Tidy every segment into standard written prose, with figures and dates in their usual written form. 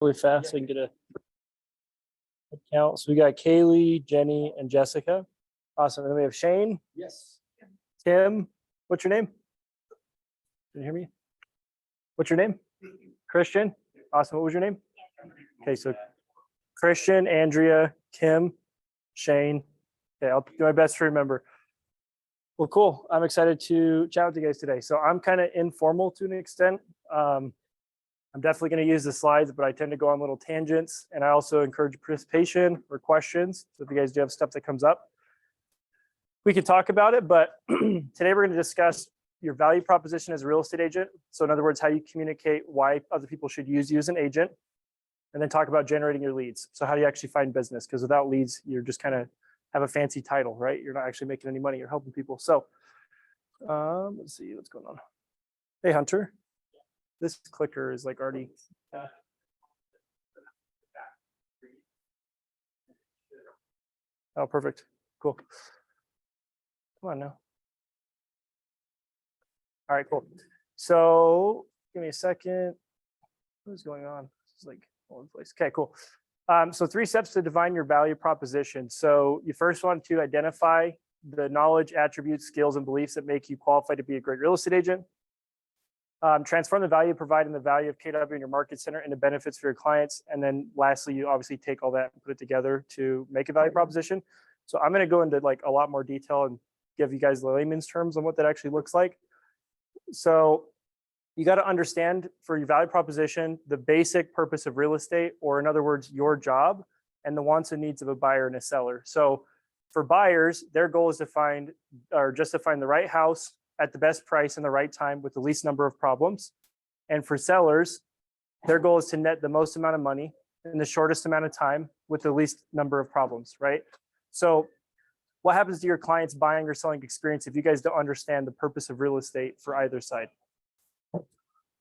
really fast so I can get a count. So we got Kaylee, Jenny, and Jessica. Awesome. And then we have Shane. Yes. Tim. What's your name? Can you hear me? What's your name? Christian. Awesome. What was your name? Okay, so Christian, Andrea, Kim, Shane. Okay, I'll do my best to remember. Well, cool. I'm excited to chat with you guys today. So I'm kind of informal to an extent. I'm definitely going to use the slides, but I tend to go on little tangents, and I also encourage participation or questions. So if you guys do have stuff that comes up, we can talk about it. But today we're going to discuss your value proposition as a real estate agent. So in other words, how you communicate why other people should use you as an agent, and then talk about generating your leads. So how do you actually find business? Because without leads, you're just kind of have a fancy title, right? You're not actually making any money. You're helping people. So let's see what's going on. Hey, Hunter. This clicker is like already. Oh, perfect. Cool. Come on now. All right, cool. So give me a second. What is going on? It's like all over the place. Okay, cool. So 3 steps to define your value proposition. So you first want to identify the knowledge, attributes, skills, and beliefs that make you qualified to be a great real estate agent. Transform the value provided in the value of KW in your market center into benefits for your clients. And then lastly, you obviously take all that and put it together to make a value proposition. So I'm going to go into like a lot more detail and give you guys the layman's terms on what that actually looks like. So you got to understand for your value proposition, the basic purpose of real estate, or in other words, your job and the wants and needs of a buyer and a seller. So for buyers, their goal is to find the right house at the best price in the right time with the least number of problems. And for sellers, their goal is to net the most amount of money in the shortest amount of time with the least number of problems, right? So what happens to your clients' buying or selling experience if you guys don't understand the purpose of real estate for either side?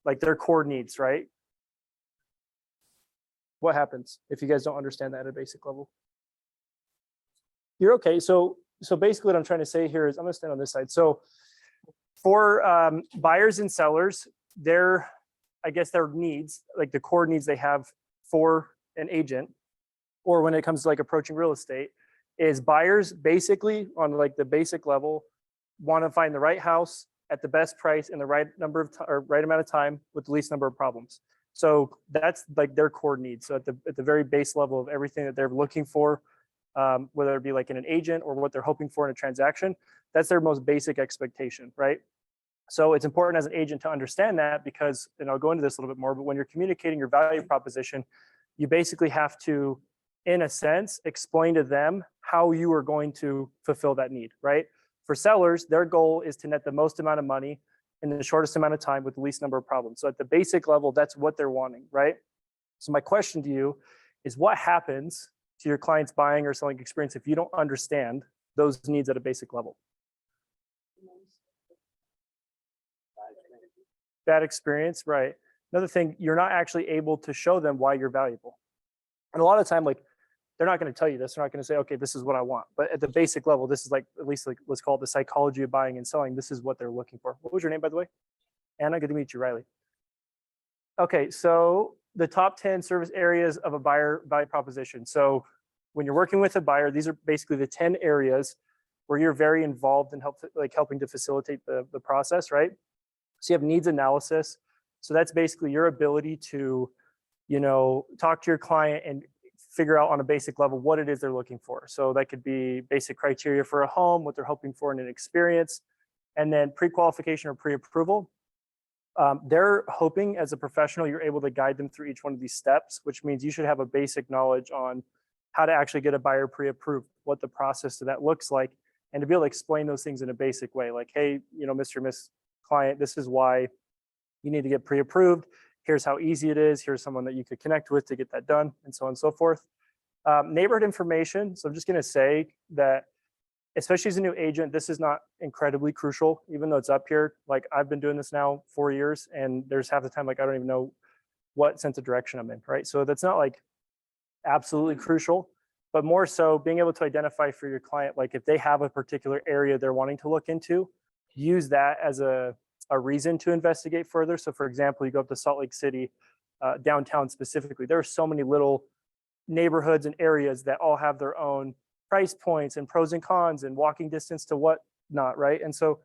Like their core needs, right? What happens if you guys don't understand that at a basic level? You're okay. So basically what I'm trying to say here is, I'm gonna stand on this side. So for buyers and sellers, their needs, like the core needs they have for an agent, or when it comes to like approaching real estate, is buyers basically on like the basic level want to find the right house at the best price in the right number of right amount of time with the least number of problems. So that's like their core needs. So at the very base level of everything that they're looking for, whether it be like in an agent or what they're hoping for in a transaction, that's their most basic expectation, right? So it's important as an agent to understand that, because, and I'll go into this a little bit more, but when you're communicating your value proposition, you basically have to, in a sense, explain to them how you are going to fulfill that need, right? For sellers, their goal is to net the most amount of money in the shortest amount of time with the least number of problems. So at the basic level, that's what they're wanting, right? So my question to you is, what happens to your client's buying or selling experience if you don't understand those needs at a basic level? Bad experience, right? Another thing, you're not actually able to show them why you're valuable. And a lot of time, like, they're not going to tell you this. They're not going to say, okay, this is what I want. But at the basic level, this is like, at least like, let's call it the psychology of buying and selling. This is what they're looking for. What was your name, by the way? Anna, good to meet you, Riley. Okay, so the top 10 service areas of a buyer value proposition. So when you're working with a buyer, these are basically the 10 areas where you're very involved in helping to facilitate the process, right? So you have needs analysis. So that's basically your ability to, talk to your client and figure out on a basic level what it is they're looking for. So that could be basic criteria for a home, what they're hoping for in an experience, and then pre-qualification or pre-approval. They're hoping as a professional, you're able to guide them through each one of these steps, which means you should have a basic knowledge on how to actually get a buyer pre-approved, what the process to that looks like, and to be able to explain those things in a basic way. Like, hey, Mr. or Miss Client, this is why you need to get pre-approved. Here's how easy it is. Here's someone that you could connect with to get that done, and so on and so forth. Neighborhood information. So I'm just going to say that, especially as a new agent, this is not incredibly crucial, even though it's up here. Like, I've been doing this now 4 years, and there's half the time, like, I don't even know what sense of direction I'm in, right? So that's not like absolutely crucial, but more so being able to identify for your client, like if they have a particular area they're wanting to look into, use that as a reason to investigate further. So for example, you go up to Salt Lake City, downtown specifically. There are so many little neighborhoods and areas that all have their own price points and pros and cons and walking distance to whatnot, right? And so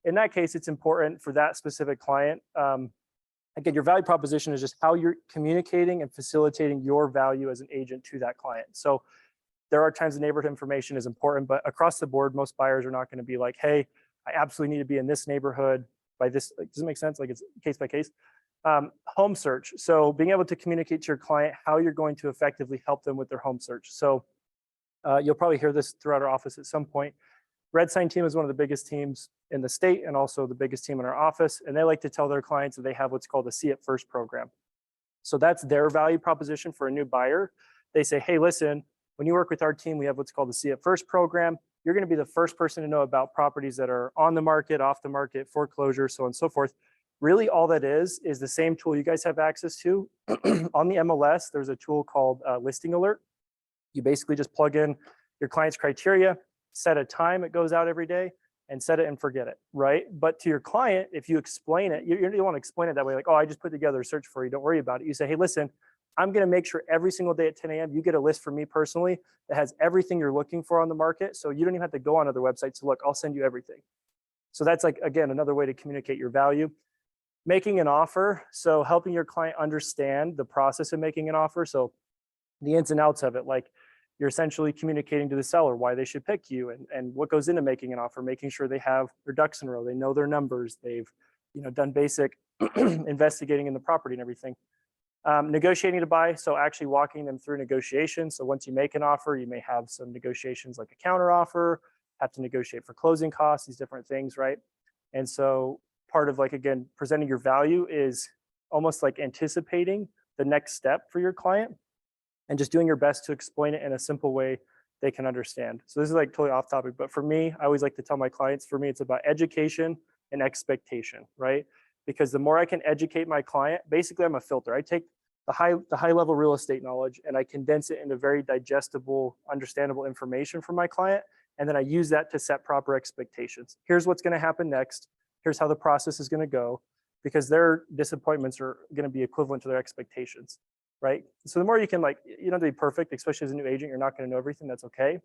in that case, it's important for that specific client. Again, your value proposition is just how you're communicating and facilitating your value as an agent to that client. So there are times the neighborhood information is important, but across the board, most buyers are not going to be like, hey, I absolutely need to be in this neighborhood by this. Like, does it make sense? Like, it's case by case. Home search. So being able to communicate to your client how you're going to effectively help them with their home search. So you'll probably hear this throughout our office at some point. Red Sign team is one of the biggest teams in the state and also the biggest team in our office. And they like to tell their clients that they have what's called a See It First program. So that's their value proposition for a new buyer. They say, hey, listen, when you work with our team, we have what's called the See It First program. You're going to be the first person to know about properties that are on the market, off the market, foreclosure, so on and so forth. Really, all that is the same tool you guys have access to. On the MLS, there's a tool called Listing Alert. You basically just plug in your client's criteria, set a time it goes out every day, and set it and forget it, right? But to your client, if you explain it, you don't want to explain it that way, like, oh, I just put together a search for you, don't worry about it. You say, hey, listen, I'm going to make sure every single day at 10 a.m. you get a list from me personally that has everything you're looking for on the market. So you don't even have to go on other websites to look. I'll send you everything. So that's, like, again, another way to communicate your value. Making an offer. So helping your client understand the process of making an offer. So the ins and outs of it, like you're essentially communicating to the seller why they should pick you and what goes into making an offer, making sure they have their ducks in a row, they know their numbers, they've done basic investigating in the property and everything. Negotiating to buy, so actually walking them through negotiations. So once you make an offer, you may have some negotiations like a counter offer, have to negotiate for closing costs, these different things, right? And so part of, like, again, presenting your value is almost like anticipating the next step for your client and just doing your best to explain it in a simple way they can understand. So this is like totally off topic, but for me, I always like to tell my clients, for me, it's about education and expectation, right? Because the more I can educate my client, basically I'm a filter. I take the high level real estate knowledge and I condense it into very digestible, understandable information for my client. And then I use that to set proper expectations. Here's what's going to happen next. Here's how the process is going to go, because their disappointments are going to be equivalent to their expectations, right? So the more you can, like, you don't have to be perfect, especially as a new agent, you're not going to know everything, that's okay.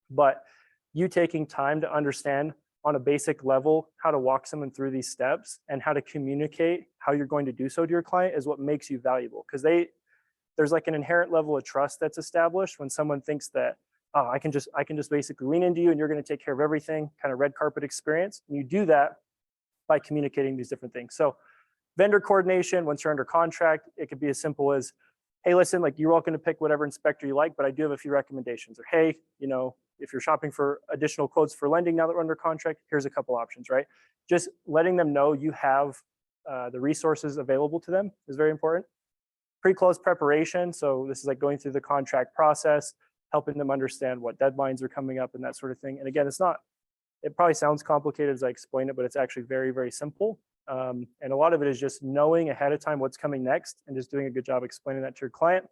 But you taking time to understand on a basic level how to walk someone through these steps and how to communicate how you're going to do so to your client is what makes you valuable. Because there's like an inherent level of trust that's established when someone thinks that, oh, I can just basically lean into you and you're going to take care of everything, kind of red carpet experience. And you do that by communicating these different things. So vendor coordination, once you're under contract, it could be as simple as, hey, listen, like, you're welcome to pick whatever inspector you like, but I do have a few recommendations. Or, hey, if you're shopping for additional quotes for lending now that we're under contract, here's a couple options, right? Just letting them know you have the resources available to them is very important. Pre-close preparation. So this is like going through the contract process, helping them understand what deadlines are coming up and that sort of thing. And again, it probably sounds complicated as I explain it, but it's actually very, very simple. And a lot of it is just knowing ahead of time what's coming next and just doing a good job explaining that to your client.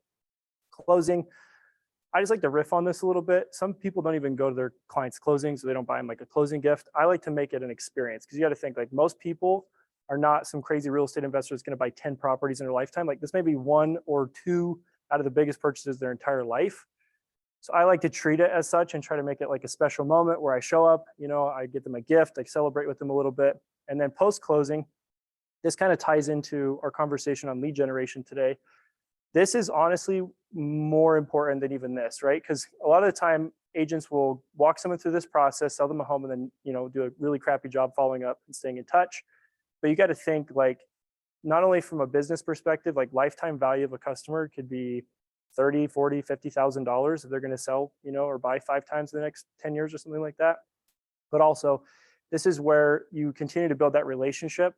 Closing. I just like to riff on this a little bit. Some people don't even go to their clients' closing, so they don't buy them like a closing gift. I like to make it an experience, because you got to think, like, most people are not some crazy real estate investor that's going to buy 10 properties in their lifetime. Like, this may be 1 or 2 out of the biggest purchases their entire life. So I like to treat it as such and try to make it like a special moment where I show up, I get them a gift, I celebrate with them a little bit. And then post-closing, this kind of ties into our conversation on lead generation today. This is honestly more important than even this, right? Because a lot of the time, agents will walk someone through this process, sell them a home, and then do a really crappy job following up and staying in touch. But you got to think, like, not only from a business perspective, like, lifetime value of a customer could be $30,000, $40,000, $50,000 if they're going to sell, or buy 5 times in the next 10 years or something like that. But also, this is where you continue to build that relationship.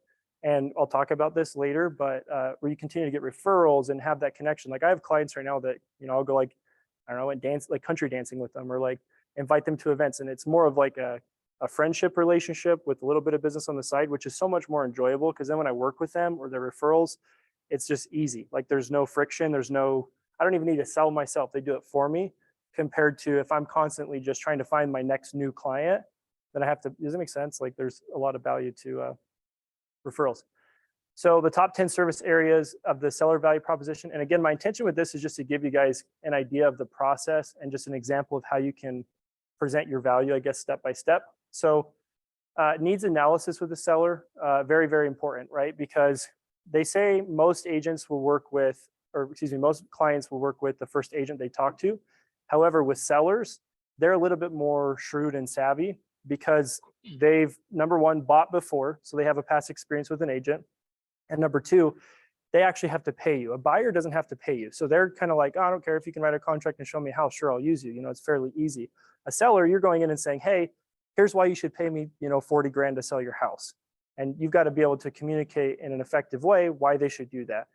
And I'll talk about this later, but where you continue to get referrals and have that connection. Like, I have clients right now that, I'll go, like, I don't know, and dance, like country dancing with them, or like invite them to events. And it's more of like a friendship relationship with a little bit of business on the side, which is so much more enjoyable, because then when I work with them or their referrals, it's just easy. Like, there's no friction. I don't even need to sell myself. They do it for me, compared to if I'm constantly just trying to find my next new client, then I have to, does it make sense? Like, there's a lot of value to referrals. So the top 10 service areas of the seller value proposition. And again, my intention with this is just to give you guys an idea of the process and just an example of how you can present your value, I guess, step by step. So needs analysis with the seller, very, very important, right? Because they say most agents will work with, or excuse me, most clients will work with the first agent they talk to. However, with sellers, they're a little bit more shrewd and savvy because they've, number one, bought before, so they have a past experience with an agent. And number two, they actually have to pay you. A buyer doesn't have to pay you. So they're kind of like, oh, I don't care if you can write a contract and show me a house, sure, I'll use you. You know, it's fairly easy. A seller, you're going in and saying, hey, here's why you should pay me, 40 grand to sell your house. And you've got to be able to communicate in an effective way why they should do that.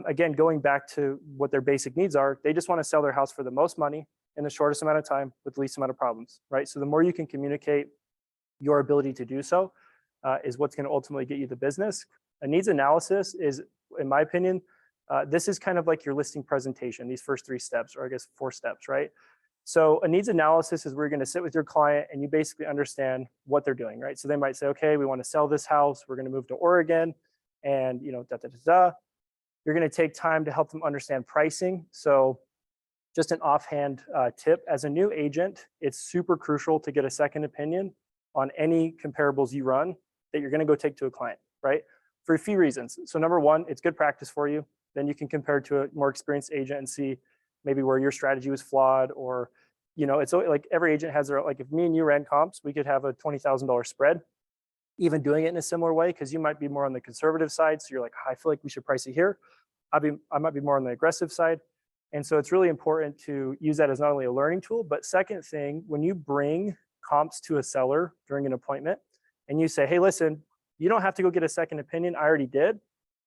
Again, going back to what their basic needs are, they just want to sell their house for the most money in the shortest amount of time with the least amount of problems, right? So the more you can communicate your ability to do so is what's going to ultimately get you the business. A needs analysis is, in my opinion, this is kind of like your listing presentation, these first 3 steps, or I guess 4 steps, right? So a needs analysis is where you're going to sit with your client and you basically understand what they're doing, right? So they might say, okay, we want to sell this house. We're going to move to Oregon and, You're going to take time to help them understand pricing. So just an offhand tip, as a new agent, it's super crucial to get a second opinion on any comparables you run that you're going to go take to a client, right? For a few reasons. So number one, it's good practice for you. Then you can compare to a more experienced agent and see maybe where your strategy was flawed, or, it's like every agent has their, like if me and you ran comps, we could have a $20,000 spread, even doing it in a similar way, because you might be more on the conservative side. So you're like, I feel like we should price it here. I might be more on the aggressive side. And so it's really important to use that as not only a learning tool, but second thing, when you bring comps to a seller during an appointment and you say, hey, listen, you don't have to go get a second opinion. I already did.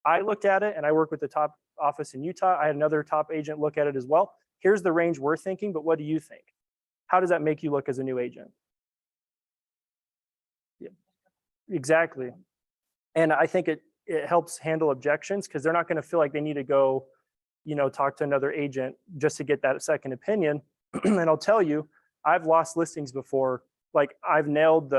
I looked at it and I work with the top office in Utah. I had another top agent look at it as well. Here's the range we're thinking, but what do you think? How does that make you look as a new agent? Yeah, exactly. And I think it helps handle objections because they're not going to feel like they need to go, talk to another agent just to get that second opinion. And I'll tell you, I've lost listings before. Like I've nailed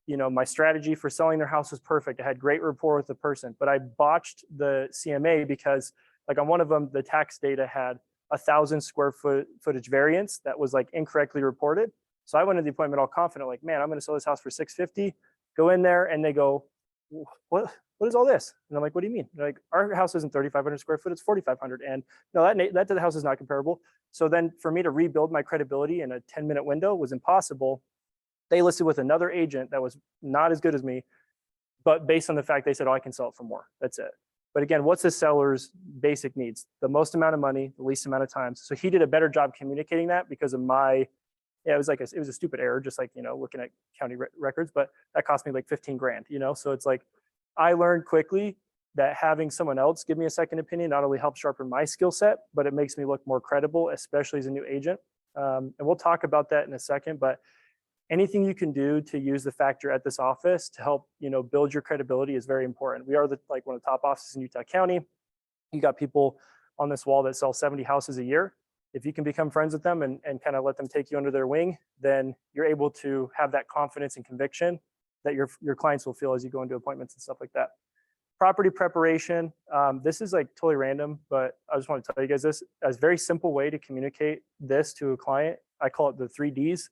my strategy for selling their house was perfect. I had great rapport with the person, but I botched the CMA because like on one of them, the tax data had 1,000 square footage variance that was like incorrectly reported. So I went into the appointment all confident, like, man, I'm going to sell this house for 650. Go in there and they go, what is all this? And I'm like, what do you mean? They're like, our house isn't 3,500 square foot, it's 4,500. And no, that to the house is not comparable. So then for me to rebuild my credibility in a 10-minute window was impossible. They listed with another agent that was not as good as me, but based on the fact they said, oh, I can sell it for more. That's it. But again, what's the seller's basic needs? The most amount of money, the least amount of time. So he did a better job communicating that because of it was a stupid error, just like, looking at county records, but that cost me like 15 grand, So it's like, I learned quickly that having someone else give me a second opinion not only helps sharpen my skill set, but it makes me look more credible, especially as a new agent. And we'll talk about that in a second, but anything you can do to use the fact you're at this office to help, build your credibility is very important. We are one of the top offices in Utah County. You got people on this wall that sell 70 houses a year. If you can become friends with them and kind of let them take you under their wing, then you're able to have that confidence and conviction that your clients will feel as you go into appointments and stuff like that. Property preparation. This is like totally random, but I just want to tell you guys this as a very simple way to communicate this to a client. I call it the 3 Ds: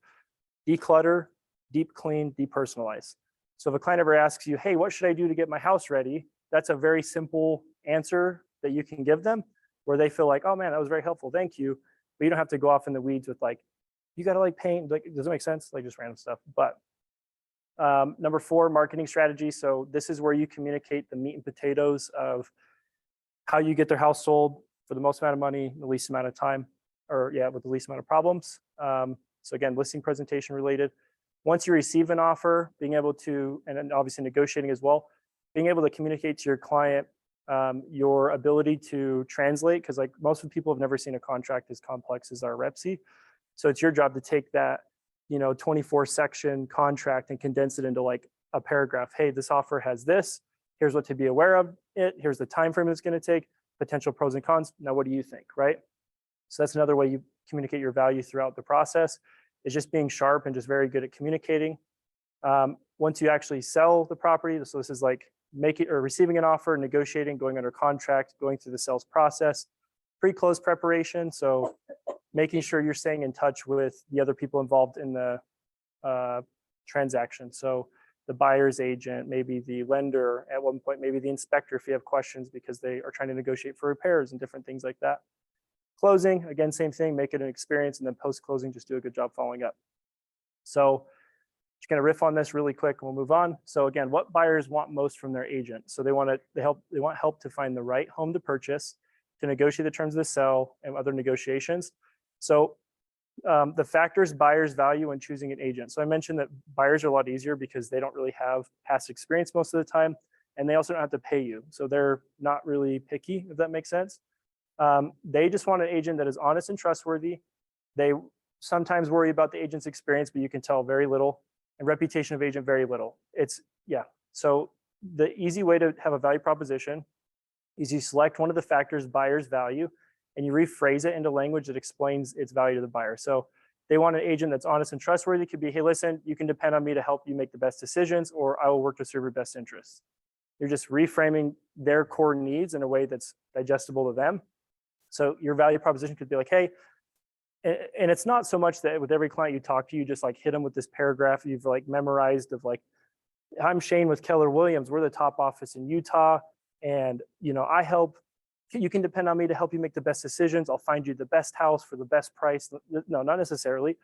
declutter, deep clean, depersonalize. So if a client ever asks you, hey, what should I do to get my house ready? That's a very simple answer that you can give them where they feel like, oh man, that was very helpful. Thank you. But you don't have to go off in the weeds with like, you got to like paint. Like, does it make sense? Like just random stuff. But number 4, marketing strategy. So this is where you communicate the meat and potatoes of how you get their house sold for the most amount of money, the least amount of time, with the least amount of problems. So again, listing presentation related. Once you receive an offer, being able to, and then obviously negotiating as well, being able to communicate to your client your ability to translate, because like most of the people have never seen a contract as complex as our REPSI. So it's your job to take that 24 section contract and condense it into like a paragraph. Hey, this offer has this. Here's what to be aware of it. Here's the time frame it's going to take, potential pros and cons. Now, what do you think, right? So that's another way you communicate your value throughout the process, is just being sharp and just very good at communicating. Once you actually sell the property, so this is like receiving an offer, negotiating, going under contract, going through the sales process, pre-close preparation. So making sure you're staying in touch with the other people involved in the transaction. So the buyer's agent, maybe the lender, at one point, maybe the inspector if you have questions because they are trying to negotiate for repairs and different things like that. Closing, again, same thing, make it an experience, and then post-closing, just do a good job following up. So just gonna riff on this really quick and we'll move on. So again, what buyers want most from their agent? So they want help to find the right home to purchase, to negotiate the terms of the sale and other negotiations. So the factors buyers value when choosing an agent. So I mentioned that buyers are a lot easier because they don't really have past experience most of the time, and they also don't have to pay you. So they're not really picky, if that makes sense. They just want an agent that is honest and trustworthy. They sometimes worry about the agent's experience, but you can tell very little, and reputation of agent, very little. So the easy way to have a value proposition is you select one of the factors buyers value and you rephrase it into language that explains its value to the buyer. So they want an agent that's honest and trustworthy. It could be, hey, listen, you can depend on me to help you make the best decisions, or I will work to serve your best interests. You're just reframing their core needs in a way that's digestible to them. So your value proposition could be like, hey, and it's not so much that with every client you talk to, you just like hit them with this paragraph you've like memorized of like, I'm Shane with Keller Williams. We're the top office in Utah. And I help, you can depend on me to help you make the best decisions. I'll find you the best house for the best price. No, not necessarily,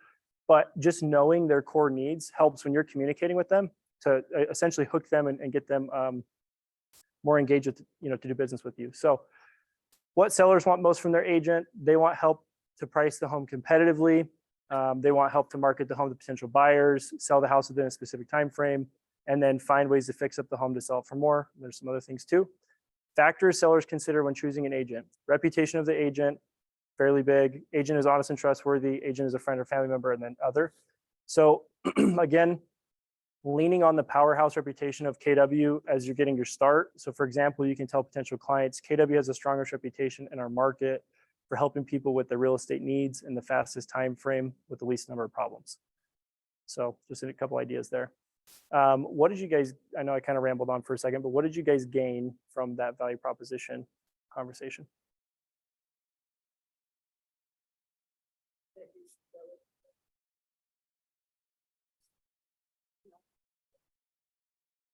but just knowing their core needs helps when you're communicating with them to essentially hook them and get them more engaged with, to do business with you. So what sellers want most from their agent, they want help to price the home competitively. They want help to market the home to potential buyers, sell the house within a specific time frame, and then find ways to fix up the home to sell it for more. There's some other things too. Factors sellers consider when choosing an agent. Reputation of the agent, fairly big. Agent is honest and trustworthy. Agent is a friend or family member, and then other. So again, leaning on the powerhouse reputation of KW as you're getting your start. So for example, you can tell potential clients, KW has the strongest reputation in our market for helping people with their real estate needs in the fastest time frame with the least number of problems. So just a couple ideas there. What did you guys, I know I kind of rambled on for a second, but what did you guys gain from that value proposition conversation?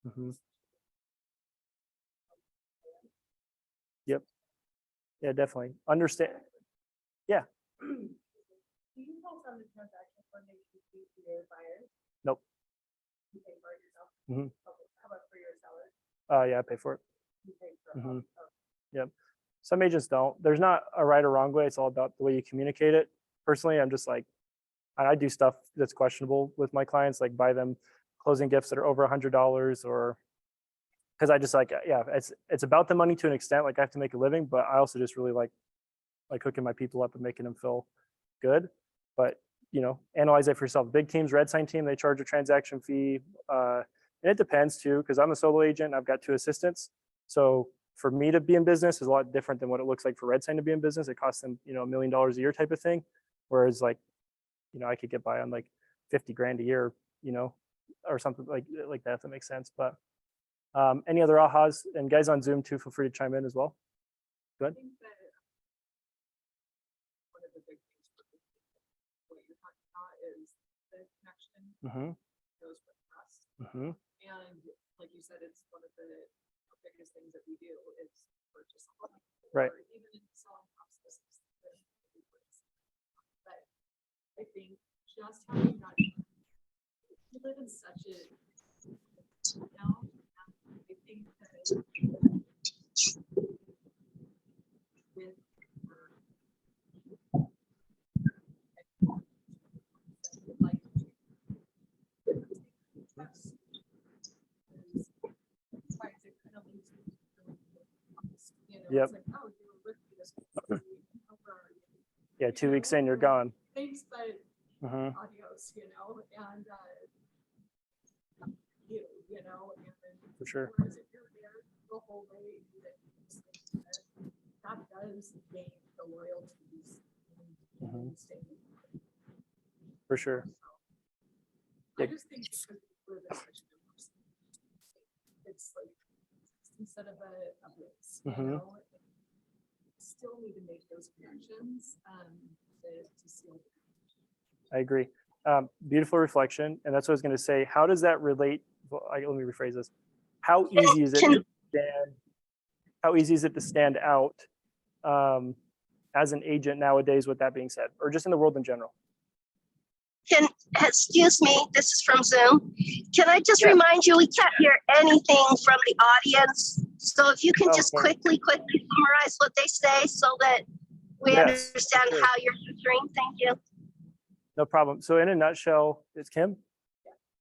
Mm-hmm. Yep. Yeah, definitely. Understand. Yeah. Do you help on the transaction coordination fee for your buyers? Nope. You pay for it yourself? Mm-hmm. Okay. How about for your sellers? Yeah, I pay for it. You pay for it. Mm-hmm. Oh. Yep. Some agents don't. There's not a right or wrong way. It's all about the way you communicate it. Personally, I'm just like, I do stuff that's questionable with my clients, like buy them closing gifts that are over $100, or because I just like, yeah, it's about the money to an extent. Like I have to make a living, but I also just really like hooking my people up and making them feel good. But analyze it for yourself. Big teams, red sign team, they charge a transaction fee, and it depends too, because I'm a solo agent. I've got 2 assistants, so for me to be in business is a lot different than what it looks like for red sign to be in business. It costs them $1 million a year type of thing, whereas like I could get by on like 50 grand a year, or something like that, if that makes sense. But any other ahas? And guys on Zoom too, feel free to chime in as well. Go ahead. I think that one of the big things for what you're talking about is the connection goes with trust. And like you said, it's one of the biggest things that we do is purchase a home. Right. Or even in the selling process. But I think just having that, we live in such a now. I think that with like trust, Yep. it's like, oh, you were with me this Yeah, 2 weeks in, you're gone. Thanks, but adios, and and For sure. whereas if you're there the whole way, that does gain the loyalties and staying. For sure. I just think because we live in such a diverse, it's like instead of a blitz, Mhm. you know? Still need to make those connections, to seal. I agree. Beautiful reflection, and that's what I was going to say. How does that relate? Well, let me rephrase this. How easy is it Can to stand? How easy is it to stand out um, as an agent nowadays? With that being said, or just in the world in general? can excuse me, this is from Zoom. Can I just Yeah. remind you, we can't hear anything from the audience. So if you can just Okay. quickly summarize what they say so that we Yes, understand sure. how you're answering. Thank you. No problem. So in a nutshell, it's Kim.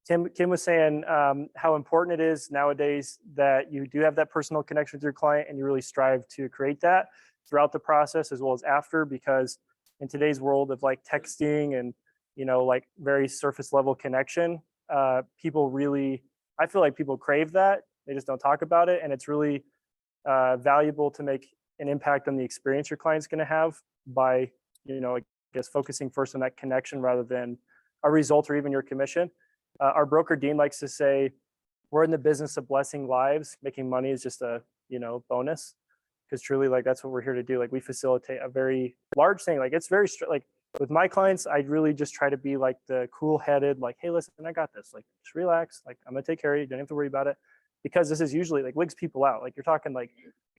Kim was saying how important it is nowadays that you do have that personal connection with your client and you really strive to create that throughout the process as well as after, because in today's world of like texting and, you know, like very surface level connection, people really, I feel like people crave that. They just don't talk about it. And it's really valuable to make an impact on the experience your client's going to have by, you know, I guess focusing first on that connection rather than a result or even your commission. Our broker Dean likes to say, we're in the business of blessing lives. Making money is just a, you know, bonus, because truly, like, that's what we're here to do. Like, we facilitate a very large thing. Like, it's very like with my clients, I really just try to be like the cool-headed, like, hey, listen, I got this. Like, just relax. Like, I'm gonna take care of you. You don't have to worry about it, because this is usually like wigs people out. Like, you're talking like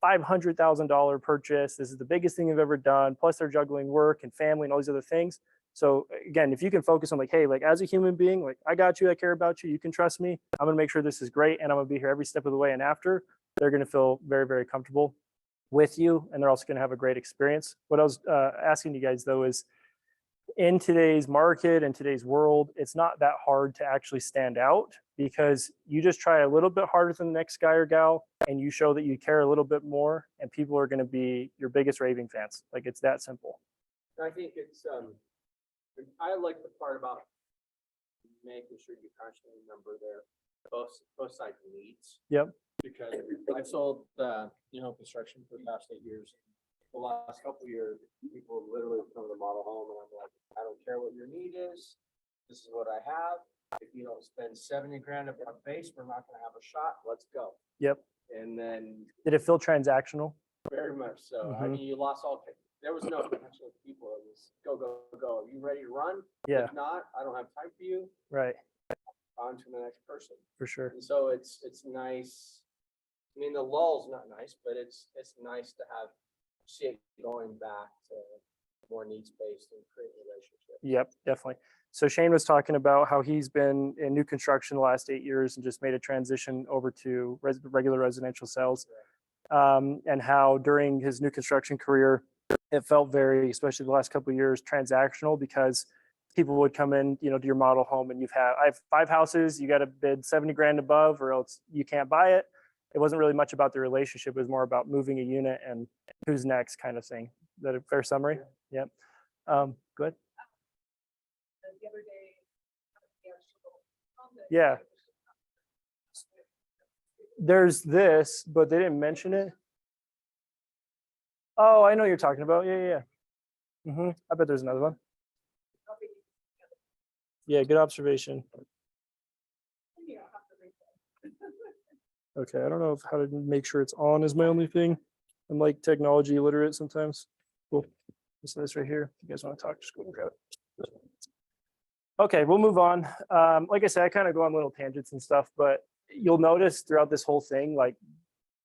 $500,000 purchase. This is the biggest thing you've ever done. Plus, they're juggling work and family and all these other things. So again, if you can focus on like, hey, like as a human being, like I got you, I care about you, you can trust me. I'm gonna make sure this is great, and I'm gonna be here every step of the way. And after, they're gonna feel very, very comfortable with you, and they're also gonna have a great experience. What I was asking you guys though is, in today's market and today's world, it's not that hard to actually stand out, because you just try a little bit harder than the next guy or gal, and you show that you care a little bit more, and people are gonna be your biggest raving fans. Like, it's that simple. I think it's, I like the part about making sure you constantly remember their both sides needs. Yep. Because I've sold, construction for the past 8 years. The last couple of years, people literally come to the model home and I'm like, I don't care what your need is. This is what I have. If you don't spend 70 grand of our base, we're not gonna have a shot. Let's go. Yep. And then Did it feel transactional? very much so. I Mhm. mean, you lost all, there was no connection with people. It was go, go, go. Are you ready to run? Yeah, If not, I don't have time for you. right, On to the next person. for sure. And so it's nice. I mean, the lull's not nice, but it's nice to see it going back to more needs-based and create relationships. Yep, definitely. So Shane was talking about how he's been in new construction the last 8 years and just made a transition over to regular residential sales. And how during his new construction career, it felt very, especially the last couple of years, transactional, because people would come in, you know, to your model home and I have 5 houses, you got to bid 70 grand above or else you can't buy it. It wasn't really much about the relationship. It was more about moving a unit and who's next kind of thing. Is that a fair summary? Yep. Good. The other day, the actual Conder, Yeah. There's this, but they didn't mention it. Oh, I know what you're talking about. Yeah. I bet there's another one. Yeah, good observation. Yeah, I'll have to read that. Okay, I don't know how to make sure it's on is my only thing. I'm like technology illiterate sometimes. Cool. So this right here. If you guys want to talk, just go and grab it. Okay, we'll move on. Like I said, I kind of go on little tangents and stuff, but you'll notice throughout this whole thing, like,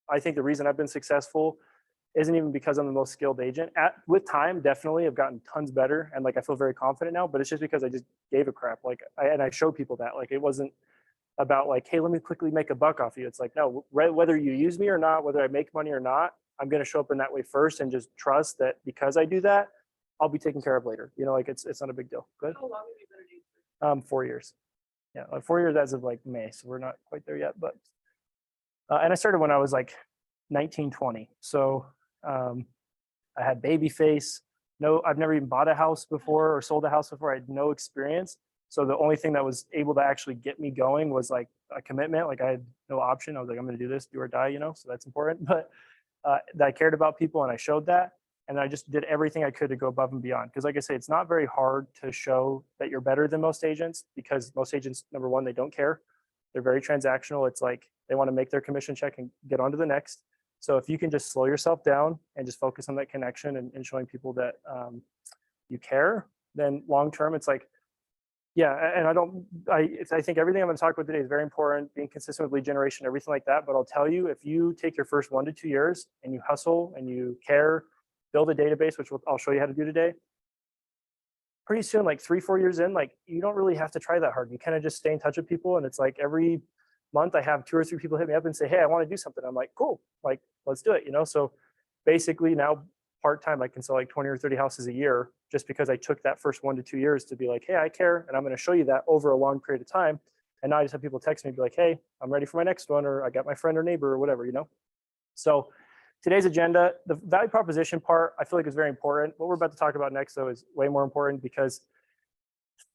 I think the reason I've been successful isn't even because I'm the most skilled agent. With time, definitely, I've gotten tons better, and like I feel very confident now. But it's just because I just gave a crap. Like, I show people that. Like, it wasn't about like, hey, let me quickly make a buck off you. It's like, no, whether you use me or not, whether I make money or not, I'm going to show up in that way first, and just trust that because I do that, I'll be taken care of later. You know, like it's not a big deal. Good. How long have you been an agent? 4 years. Yeah, like 4 years as of like May, so we're not quite there yet. But and I started when I was like 19, 20. So I had baby face. No, I've never even bought a house before or sold a house before. I had no experience. So the only thing that was able to actually get me going was like a commitment. Like, I had no option. I was like, I'm going to do this, do or die, you know, so that's important. But that I cared about people, and I showed that. And I just did everything I could to go above and beyond. Because like I say, it's not very hard to show that you're better than most agents, because most agents, number one, they don't care. They're very transactional. It's like, They want to make their commission check and get on to the next. So if you can just slow yourself down and just focus on that connection and showing people that you care, then long term, it's like, yeah, and I think everything I'm going to talk about today is very important, being consistent with lead generation, everything like that. But I'll tell you, if you take your first 1 to 2 years and you hustle and you care, build a database, which I'll show you how to do today, pretty soon, like 3-4 years in, like you don't really have to try that hard. You kind of just stay in touch with people. And it's like every month I have 2 or 3 people hit me up and say, hey, I want to do something. I'm like, cool, like, let's do it. So basically now part-time, I can sell like 20 or 30 houses a year just because I took that first 1 to 2 years to be like, hey, I care. And I'm going to show you that over a long period of time. And now I just have people text me and be like, hey, I'm ready for my next one, or I got my friend or neighbor or whatever, So today's agenda, the value proposition part, I feel like is very important. What we're about to talk about next, though, is way more important because,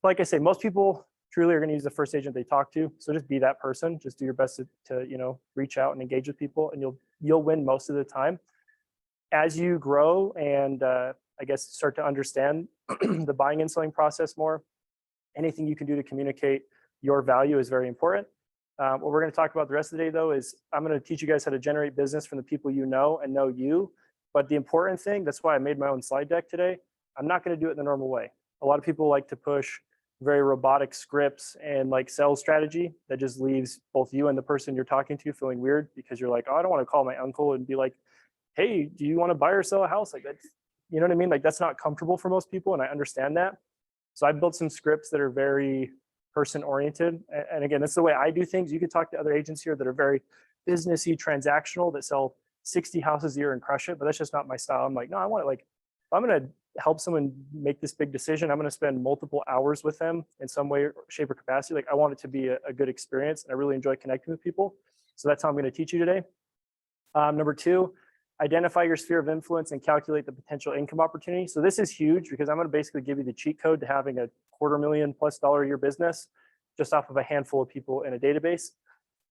like I say, most people truly are going to use the first agent they talk to. So just be that person. Just do your best to reach out and engage with people, and you'll win most of the time. As you grow and I guess start to understand the buying and selling process more, anything you can do to communicate your value is very important. What we're going to talk about the rest of the day, though, is I'm going to teach you guys how to generate business from the people you know and know you. But the important thing, that's why I made my own slide deck today, I'm not going to do it the normal way. A lot of people like to push very robotic scripts and like sales strategy that just leaves both you and the person you're talking to feeling weird because you're like, oh, I don't want to call my uncle and be like, hey, do you want to buy or sell a house? Like that's, you know what I mean? Like that's not comfortable for most people, and I understand that. So I built some scripts that are very person oriented. And again, that's the way I do things. You could talk to other agents here that are very businessy, transactional, that sell 60 houses a year and crush it, but that's just not my style. I'm like, no, I want it like, if I'm going to help someone make this big decision, I'm going to spend multiple hours with them in some way, shape, or capacity. Like I want it to be a good experience, and I really enjoy connecting with people. So that's how I'm going to teach you today. Number 2, identify your sphere of influence and calculate the potential income opportunity. So this is huge because I'm going to basically give you the cheat code to having a $250,000+ a year business just off of a handful of people in a database.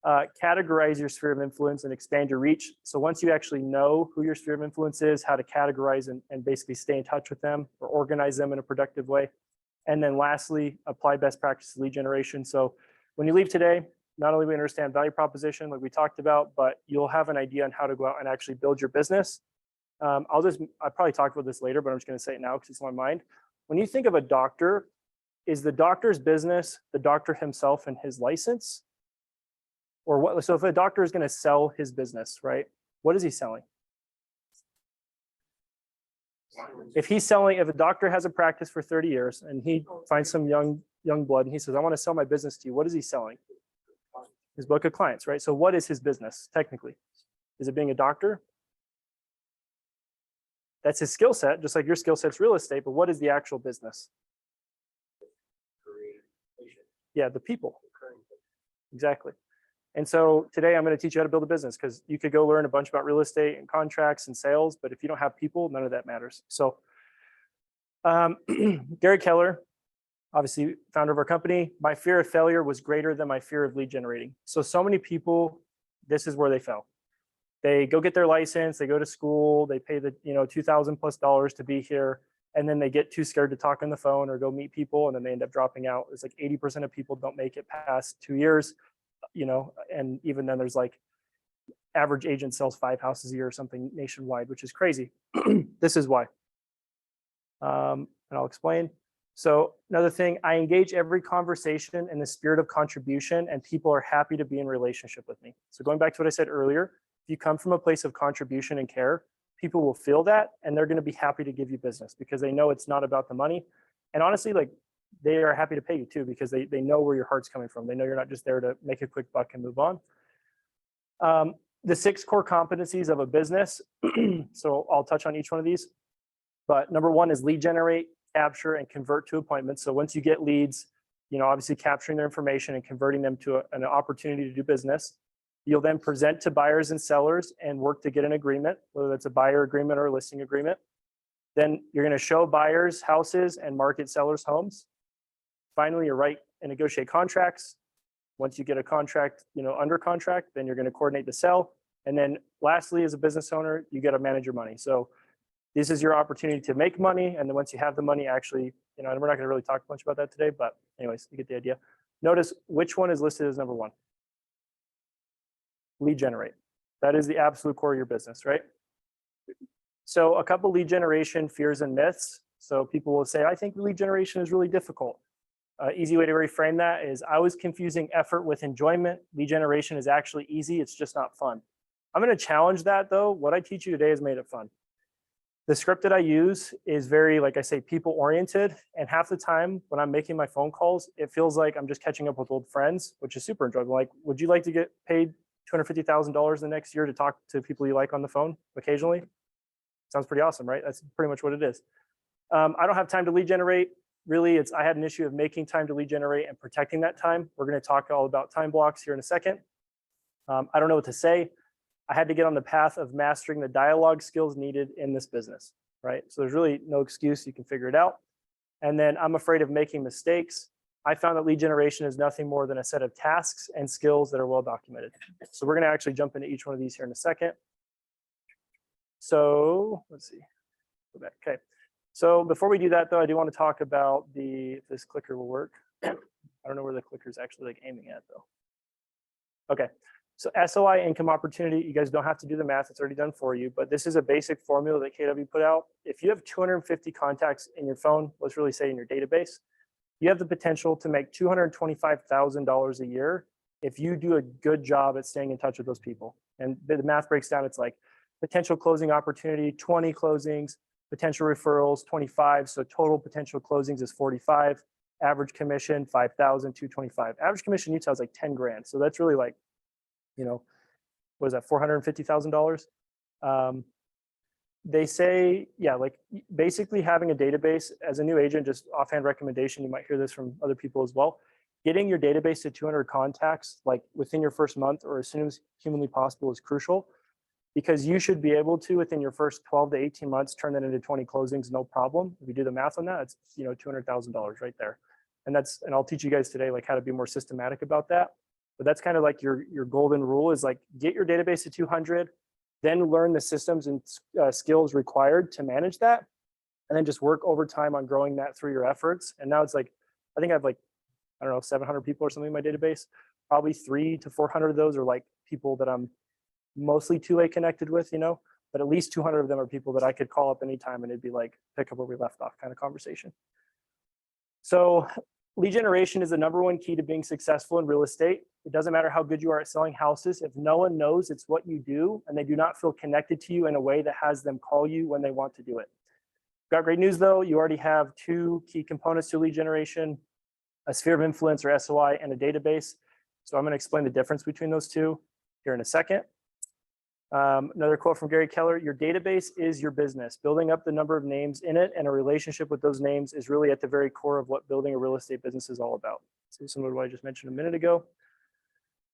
Categorize your sphere of influence and expand your reach. So once you actually know who your sphere of influence is, how to categorize and basically stay in touch with them or organize them in a productive way. And then lastly, apply best practices lead generation. So when you leave today, not only will you understand value proposition like we talked about, but you'll have an idea on how to go out and actually build your business. I'll probably talk about this later, but I'm just going to say it now because it's on my mind. When you think of a doctor, is the doctor's business the doctor himself and his license? Or what? So if a doctor is going to sell his business, right? What is he selling? If a doctor has a practice for 30 years and he finds some young blood and he says, I want to sell my business to you, what is he selling? His book of clients, right? So what is his business technically? Is it being a doctor? That's his skill set, just like your skill set's real estate, but what is the actual business? Yeah, the people. Exactly. And so today I'm going to teach you how to build a business because you could go learn a bunch about real estate and contracts and sales, but if you don't have people, none of that matters. So Gary Keller, obviously founder of our company, my fear of failure was greater than my fear of lead generating. So many people, this is where they fell. They go get their license, they go to school, they pay the $2,000+ to be here, and then they get too scared to talk on the phone or go meet people, and then they end up dropping out. It's like 80% of people don't make it past 2 years, and even then there's like average agent sells 5 houses a year or something nationwide, which is crazy. This is why. And I'll explain. So another thing, I engage every conversation in the spirit of contribution, and people are happy to be in relationship with me. So going back to what I said earlier, if you come from a place of contribution and care, people will feel that, and they're going to be happy to give you business because they know it's not about the money. And honestly, like they are happy to pay you too because they know where your heart's coming from. They know you're not just there to make a quick buck and move on. The 6 core competencies of a business. So I'll touch on each one of these. But number 1 is lead generate, capture, and convert to appointments. So once you get leads, obviously capturing their information and converting them to an opportunity to do business. You'll then present to buyers and sellers and work to get an agreement, whether that's a buyer agreement or a listing agreement. Then you're going to show buyers houses and market sellers homes. Finally, you write and negotiate contracts. Once you get a contract, under contract, then you're going to coordinate the sell. And then lastly, as a business owner, you got to manage your money. So this is your opportunity to make money. And then once you have the money, actually, and we're not going to really talk much about that today, but anyways, you get the idea. Notice which one is listed as number 1. lead generate. That is the absolute core of your business, right? So a couple lead generation fears and myths. So people will say, I think lead generation is really difficult. Easy way to reframe that is I was confusing effort with enjoyment. Lead generation is actually easy. It's just not fun. I'm going to challenge that though. What I teach you today is made it fun. The script that I use is very, like I say, people oriented. And half the time when I'm making my phone calls, it feels like I'm just catching up with old friends, which is super enjoyable. Like, would you like to get paid $250,000 the next year to talk to people you like on the phone occasionally? Sounds pretty awesome, right? That's pretty much what it is. I don't have time to lead generate. Really, I had an issue of making time to lead generate and protecting that time. We're going to talk all about time blocks here in a second. I don't know what to say. I had to get on the path of mastering the dialogue skills needed in this business, right? So there's really no excuse. You can figure it out. And then I'm afraid of making mistakes. I found that lead generation is nothing more than a set of tasks and skills that are well documented. So we're going to actually jump into each one of these here in a second. So let's see. Go back. Okay. So before we do that, though, I do want to talk about if this clicker will work. I don't know where the clicker is actually like aiming at, though. Okay. So SOI income opportunity, you guys don't have to do the math. It's already done for you. But this is a basic formula that KW put out. If you have 250 contacts in your phone, let's really say in your database, you have the potential to make $225,000 a year if you do a good job at staying in touch with those people. And the math breaks down. It's like potential closing opportunity, 20 closings, potential referrals, 25. So total potential closings is 45. Average commission, 5,000, 225. Average commission in Utah is like 10 grand. So that's really like, you know, what is that, $450,000? They say, yeah, like basically having a database as a new agent, just offhand recommendation, you might hear this from other people as well. Getting your database to 200 contacts, like within your first month or as soon as humanly possible is crucial. Because you should be able to, within your first 12 to 18 months, turn that into 20 closings, no problem. If you do the math on that, it's, you know, $200,000 right there. And I'll teach you guys today, like how to be more systematic about that. But that's kind of like your golden rule is like, get your database to 200, then learn the systems and skills required to manage that. And then just work overtime on growing that through your efforts. And now it's like, I think I have like, I don't know, 700 people or something in my database. Probably 300 to 400 of those are like people that I'm mostly two-way connected with, you know, but at least 200 of them are people that I could call up anytime and it'd be like pick up where we left off kind of conversation. So lead generation is the #1 key to being successful in real estate. It doesn't matter how good you are at selling houses. If no one knows it's what you do and they do not feel connected to you in a way that has them call you when they want to do it. Got great news though. You already have 2 key components to lead generation, a sphere of influence or SOI and a database. So I'm going to explain the difference between those two here in a second. Another quote from Gary Keller, your database is your business. Building up the number of names in it and a relationship with those names is really at the very core of what building a real estate business is all about. So similar to what I just mentioned a minute ago.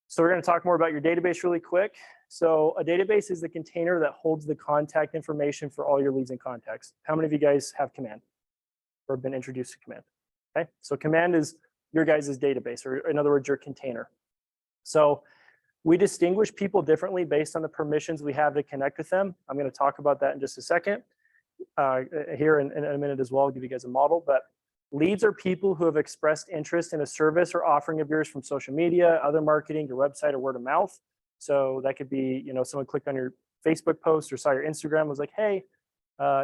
So we're going to talk more about your database really quick. So a database is the container that holds the contact information for all your leads and contacts. How many of you guys have Command or been introduced to Command? Okay, so Command is your guys' database, or in other words, your container. So we distinguish people differently based on the permissions we have to connect with them. I'm going to talk about that in just a second. Here in a minute as well, I'll give you guys a model. But leads are people who have expressed interest in a service or offering of yours from social media, other marketing, your website, or word of mouth. So that could be, you know, someone clicked on your Facebook post or saw your Instagram, was like, hey,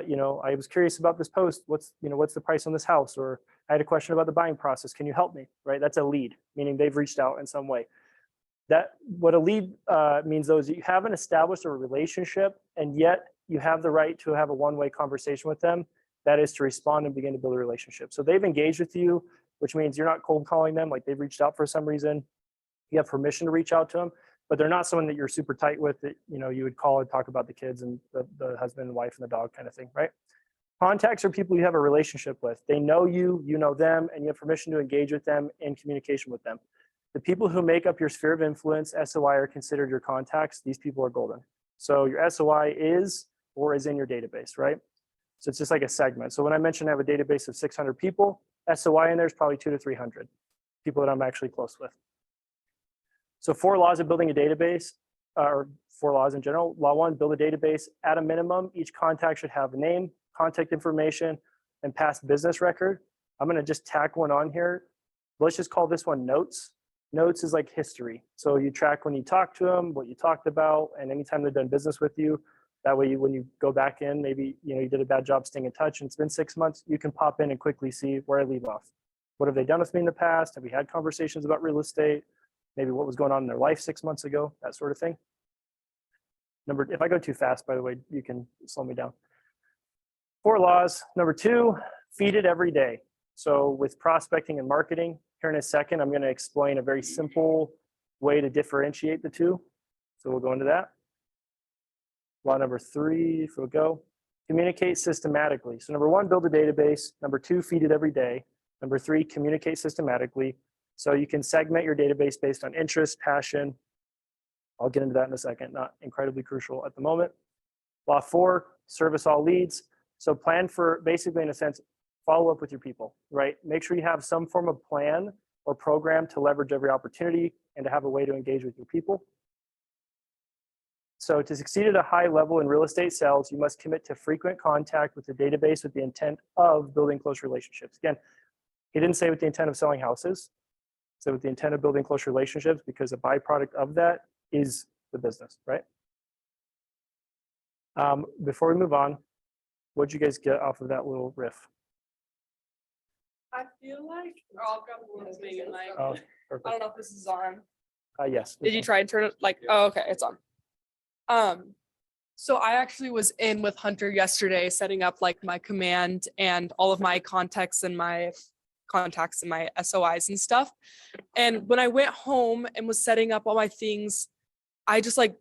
you know, I was curious about this post. What's the price on this house? Or I had a question about the buying process. Can you help me? Right? That's a lead, meaning they've reached out in some way. What a lead means though is you haven't established a relationship and yet you have the right to have a one-way conversation with them. That is to respond and begin to build a relationship. So they've engaged with you, which means you're not cold calling them, like they've reached out for some reason. You have permission to reach out to them, but they're not someone that you're super tight with that, you know, you would call and talk about the kids and the husband and wife and the dog kind of thing, right? Contacts are people you have a relationship with. They know you, you know them, and you have permission to engage with them in communication with them. The people who make up your sphere of influence, SOI, are considered your contacts. These people are golden. So your SOI is or is in your database, right? So it's just like a segment. So when I mentioned I have a database of 600 people, SOI in there is probably 200 to 300 people that I'm actually close with. So 4 laws of building a database, or 4 laws in general. Law 1, build a database. At a minimum, each contact should have a name, contact information, and past business record. I'm going to just tack one on here. Let's just call this one notes, Notes is like history. So you track when you talk to them, what you talked about, and anytime they've done business with you. That way, when you go back in, maybe you did a bad job staying in touch, and it's been 6 months. You can pop in and quickly see where I leave off. What have they done with me in the past? Have we had conversations about real estate? Maybe what was going on in their life 6 months ago, that sort of thing. If I go too fast, by the way, you can slow me down. 4 laws. Number 2, feed it every day. So with prospecting and marketing, here in a second, I'm going to explain a very simple way to differentiate the two. So we'll go into that. Law number 3, if we'll go, communicate systematically. So number 1, build a database. Number 2, feed it every day. Number 3, communicate systematically. So you can segment your database based on interest, passion. I'll get into that in a second, not incredibly crucial at the moment. Law 4, service all leads. So plan for, basically in a sense, follow up with your people, right? Make sure you have some form of plan or program to leverage every opportunity and to have a way to engage with your people. So to succeed at a high level in real estate sales, you must commit to frequent contact with the database with the intent of building close relationships. Again, he didn't say with the intent of selling houses. He said with the intent of building close relationships, because a byproduct of that is the business, right? Before we move on, what'd you guys get off of that little riff? I feel like, I'll grab the little thing and like, Oh, I perfect. don't know if this is on. Yes. Did you try and turn it like, oh, okay, it's on. So I actually was in with Hunter yesterday, setting up like my command and all of my contacts and my SOIs and stuff. And when I went home and was setting up all my things, I just like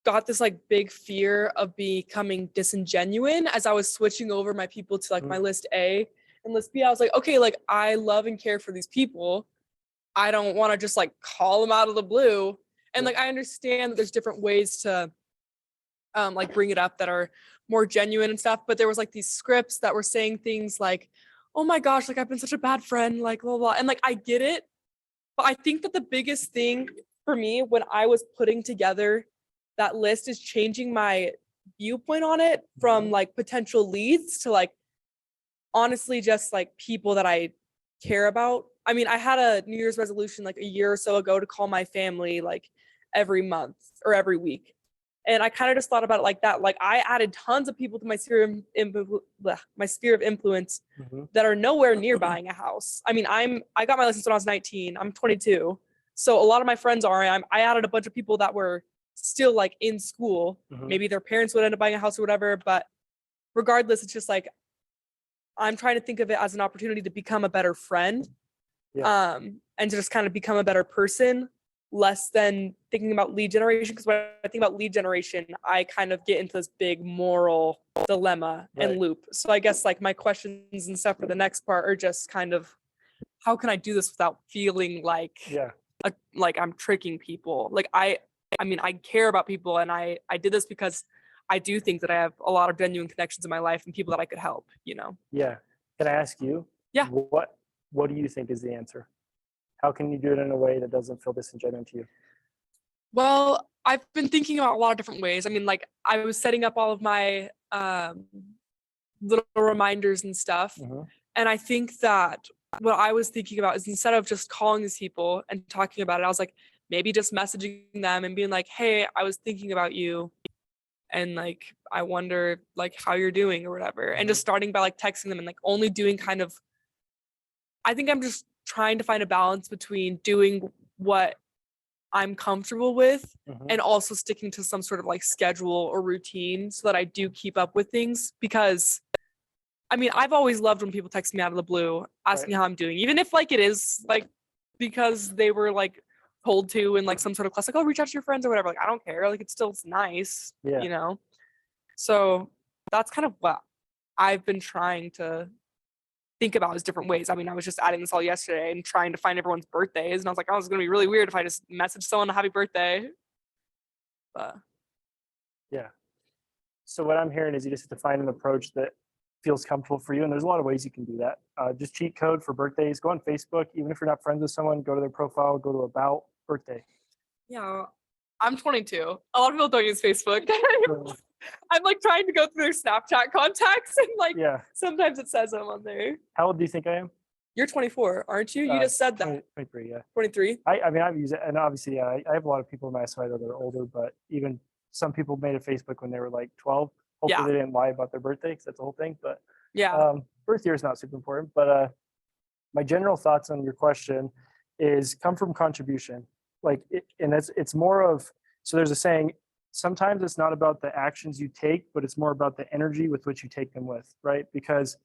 got this like big fear of becoming disingenuine as I was switching over my people to like my list A and list B. I was like, okay, like I love and care for these people. I don't want to just like call them out of the blue. And like I understand that there's different ways to like bring it up that are more genuine and stuff, but there was like these scripts that were saying things like, oh my gosh, like I've been such a bad friend, like blah, blah, blah. And like I get it, but I think that the biggest thing for me when I was putting together that list is changing my viewpoint on it from like potential leads to like honestly just like people that I care about. I mean, I had a New Year's resolution like a year or so ago to call my family like every month or every week. And I kind of just thought about it like that. Like I added tons of people to my sphere of influence that are nowhere near buying a house. I mean, I got my license when I was 19. I'm 22. So a lot of my friends are. I added a bunch of people that were still like in school. Maybe their parents would end up buying a house or whatever. But regardless, it's just like I'm trying to think of it as an opportunity to become a better friend, and to just kind of become a better person, less than thinking about lead generation. Because when I think about lead generation, I kind of get into this big moral dilemma and loop. So I guess like my questions and stuff for the next part are just kind of, how can I do this without feeling like like I'm tricking people? Like I mean, I care about people, and I did this because I do think that I have a lot of genuine connections in my life and people that I could help, you know? Yeah. Can I ask you? Yeah. What do you think is the answer? How can you do it in a way that doesn't feel disingenuous to you? Well, I've been thinking about a lot of different ways. I mean, like I was setting up all of my little reminders and stuff. And I think that what I was thinking about is instead of just calling these people and talking about it, I was like, maybe just messaging them and being like, hey, I was thinking about you. And like, I wonder like how you're doing or whatever. And just starting by like texting them and like only doing kind of, I think I'm just trying to find a balance between doing what I'm comfortable with and also sticking to some sort of like schedule or routine so that I do keep up with things. Because I mean, I've always loved when people text me out of the blue, asking how I'm doing, even if like it is like because they were like told to in like some sort of class, like, oh, reach out to your friends or whatever. Like, I don't care. Like, it's nice, you know? So that's kind of what I've been trying to think about, is different ways. I mean, I was just adding this all yesterday and trying to find everyone's birthdays. And I was like, oh, it's going to be really weird if I just message someone a happy birthday. But yeah. So what I'm hearing is you just have to find an approach that feels comfortable for you. And there's a lot of ways you can do that. Just cheat code for birthdays. Go on Facebook. Even if you're not friends with someone, go to their profile, go to about birthday. Yeah, I'm 22. A lot of people don't use Facebook. I'm like trying to go through their Snapchat contacts and like sometimes it says I'm on there. How old do you think I am? You're 24, aren't you? You just said that. 23, yeah. 23. I mean, I've used it, and obviously, yeah, I have a lot of people in my SOI that are older, but even some people made a Facebook when they were like 12. Hopefully Yeah. they didn't lie about their birthday, because that's the whole thing. But Yeah. birth year is not super important. But my general thoughts on your question is come from contribution. Like, and it's more of, so there's a saying, sometimes it's not about the actions you take, but it's more about the energy with which you take them with, right? Because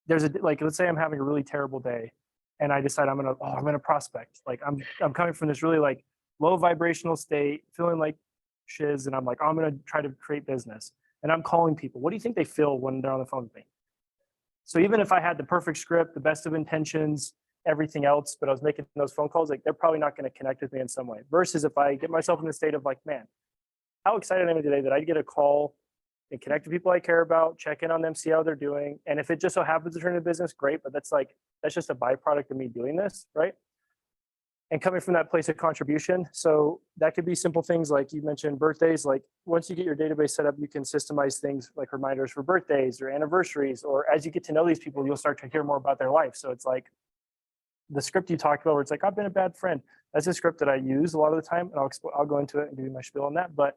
there's a, like, let's say I'm having a really terrible day and I decide I'm gonna prospect. Like I'm coming from this really like low vibrational state, feeling like shiz, and I'm like, I'm gonna try to create business. And I'm calling people. What do you think they feel when they're on the phone with me? So even if I had the perfect script, the best of intentions, everything else, but I was making those phone calls, like they're probably not going to connect with me in some way. Versus if I get myself in the state of like, man, how excited am I today that I get a call and connect to people I care about, check in on them, see how they're doing. And if it just so happens to turn into business, great. But that's just a byproduct of me doing this, right? And coming from that place of contribution. So that could be simple things like you mentioned birthdays. Like once you get your database set up, you can systemize things like reminders for birthdays or anniversaries, or as you get to know these people, you'll start to hear more about their life. So it's like the script you talked about where it's like, I've been a bad friend. That's a script that I use a lot of the time. And I'll go into it and give you my spiel on that. But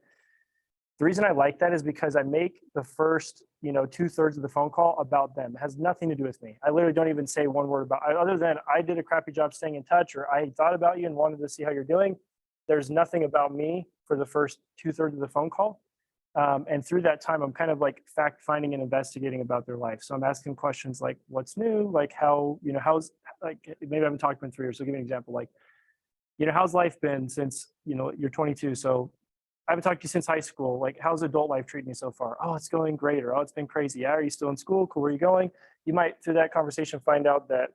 the reason I like that is because I make the first, 2/3 of the phone call about them. It has nothing to do with me. I literally don't even say one word about, other than I did a crappy job staying in touch, or I thought about you and wanted to see how you're doing. There's nothing about me for the first 2/3 of the phone call. And through that time, I'm kind of like fact finding and investigating about their life. So I'm asking questions like, what's new? Like how, how's, like, maybe I haven't talked to them in 3 years. So give me an example. Like, how's life been since, you're 22. So I haven't talked to you since high school. Like, how's adult life treating you so far? Oh, it's going great. Or, oh, it's been crazy. Yeah. Are you still in school? Cool. Where are you going? You might, through that conversation, find out that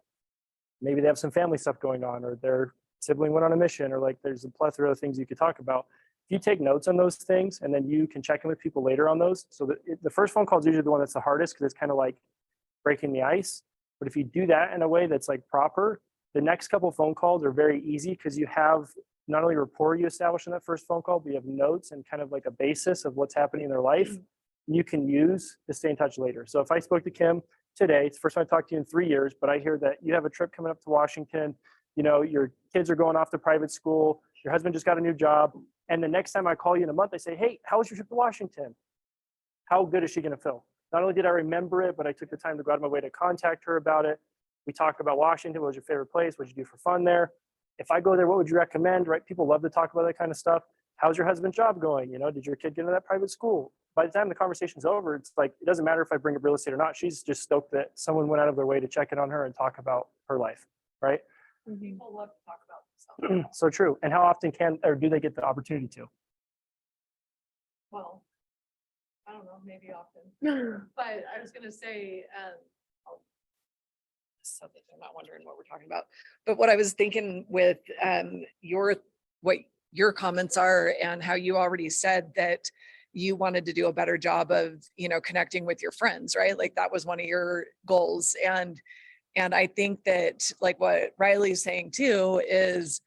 maybe they have some family stuff going on, or their sibling went on a mission, or like there's a plethora of things you could talk about. If you take notes on those things and then you can check in with people later on those. So the first phone call is usually the one that's the hardest because it's kind of like breaking the ice. But if you do that in a way that's like proper, the next couple phone calls are very easy because you have not only rapport you establish in that first phone call, but you have notes and kind of like a basis of what's happening in their life you can use to stay in touch later. So if I spoke to Kim today, it's the first time I talked to you in 3 years, but I hear that you have a trip coming up to Washington, your kids are going off to private school, your husband just got a new job. And the next time I call you in a month, I say, hey, how was your trip to Washington? How good is she going to feel? Not only did I remember it, but I took the time to go out of my way to contact her about it. We talked about Washington. What was your favorite place? What did you do for fun there? If I go there, what would you recommend, right? People love to talk about that kind of stuff. How's your husband's job going? Did your kid get into that private school? By the time the conversation's over, it's like, it doesn't matter if I bring up real estate or not. She's just stoked that someone went out of their way to check in on her and talk about her life, right? People love to talk about themselves. So true. And how often do they get the opportunity to? Well, I don't know, maybe often. But I was gonna say, so that they're not wondering what we're talking about. But what I was thinking with what your comments are, and how you already said that you wanted to do a better job of, connecting with your friends, right? Like that was one of your goals. And I think that like what Riley's saying too is,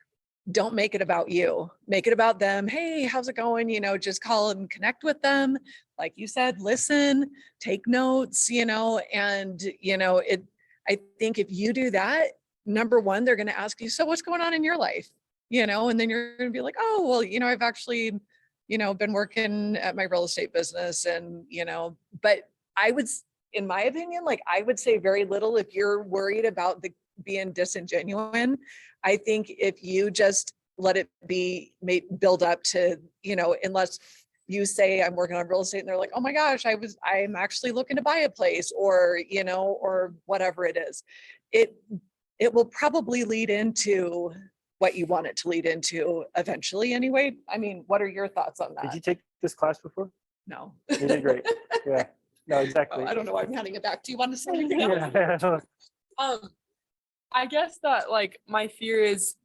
don't make it about you, make it about them. Hey, how's it going? Just call and connect with them. Like you said, listen, take notes, and I think if you do that, number one, they're going to ask you, so what's going on in your life? And then you're going to be like, oh, well, I've actually, been working at my real estate business, and, but in my opinion, like I would say very little if you're worried about being disingenuine. I think if you just let it build up to, unless you say I'm working on real estate and they're like, oh my gosh, I'm actually looking to buy a place, or, or whatever it is, it will probably lead into what you want it to lead into eventually anyway. I mean, what are your thoughts on that? Did you take this class before? No. You did great. Yeah. No, exactly. Oh, I don't know why I'm handing it back. Do you want to say anything else? Yeah. I guess that like my fear is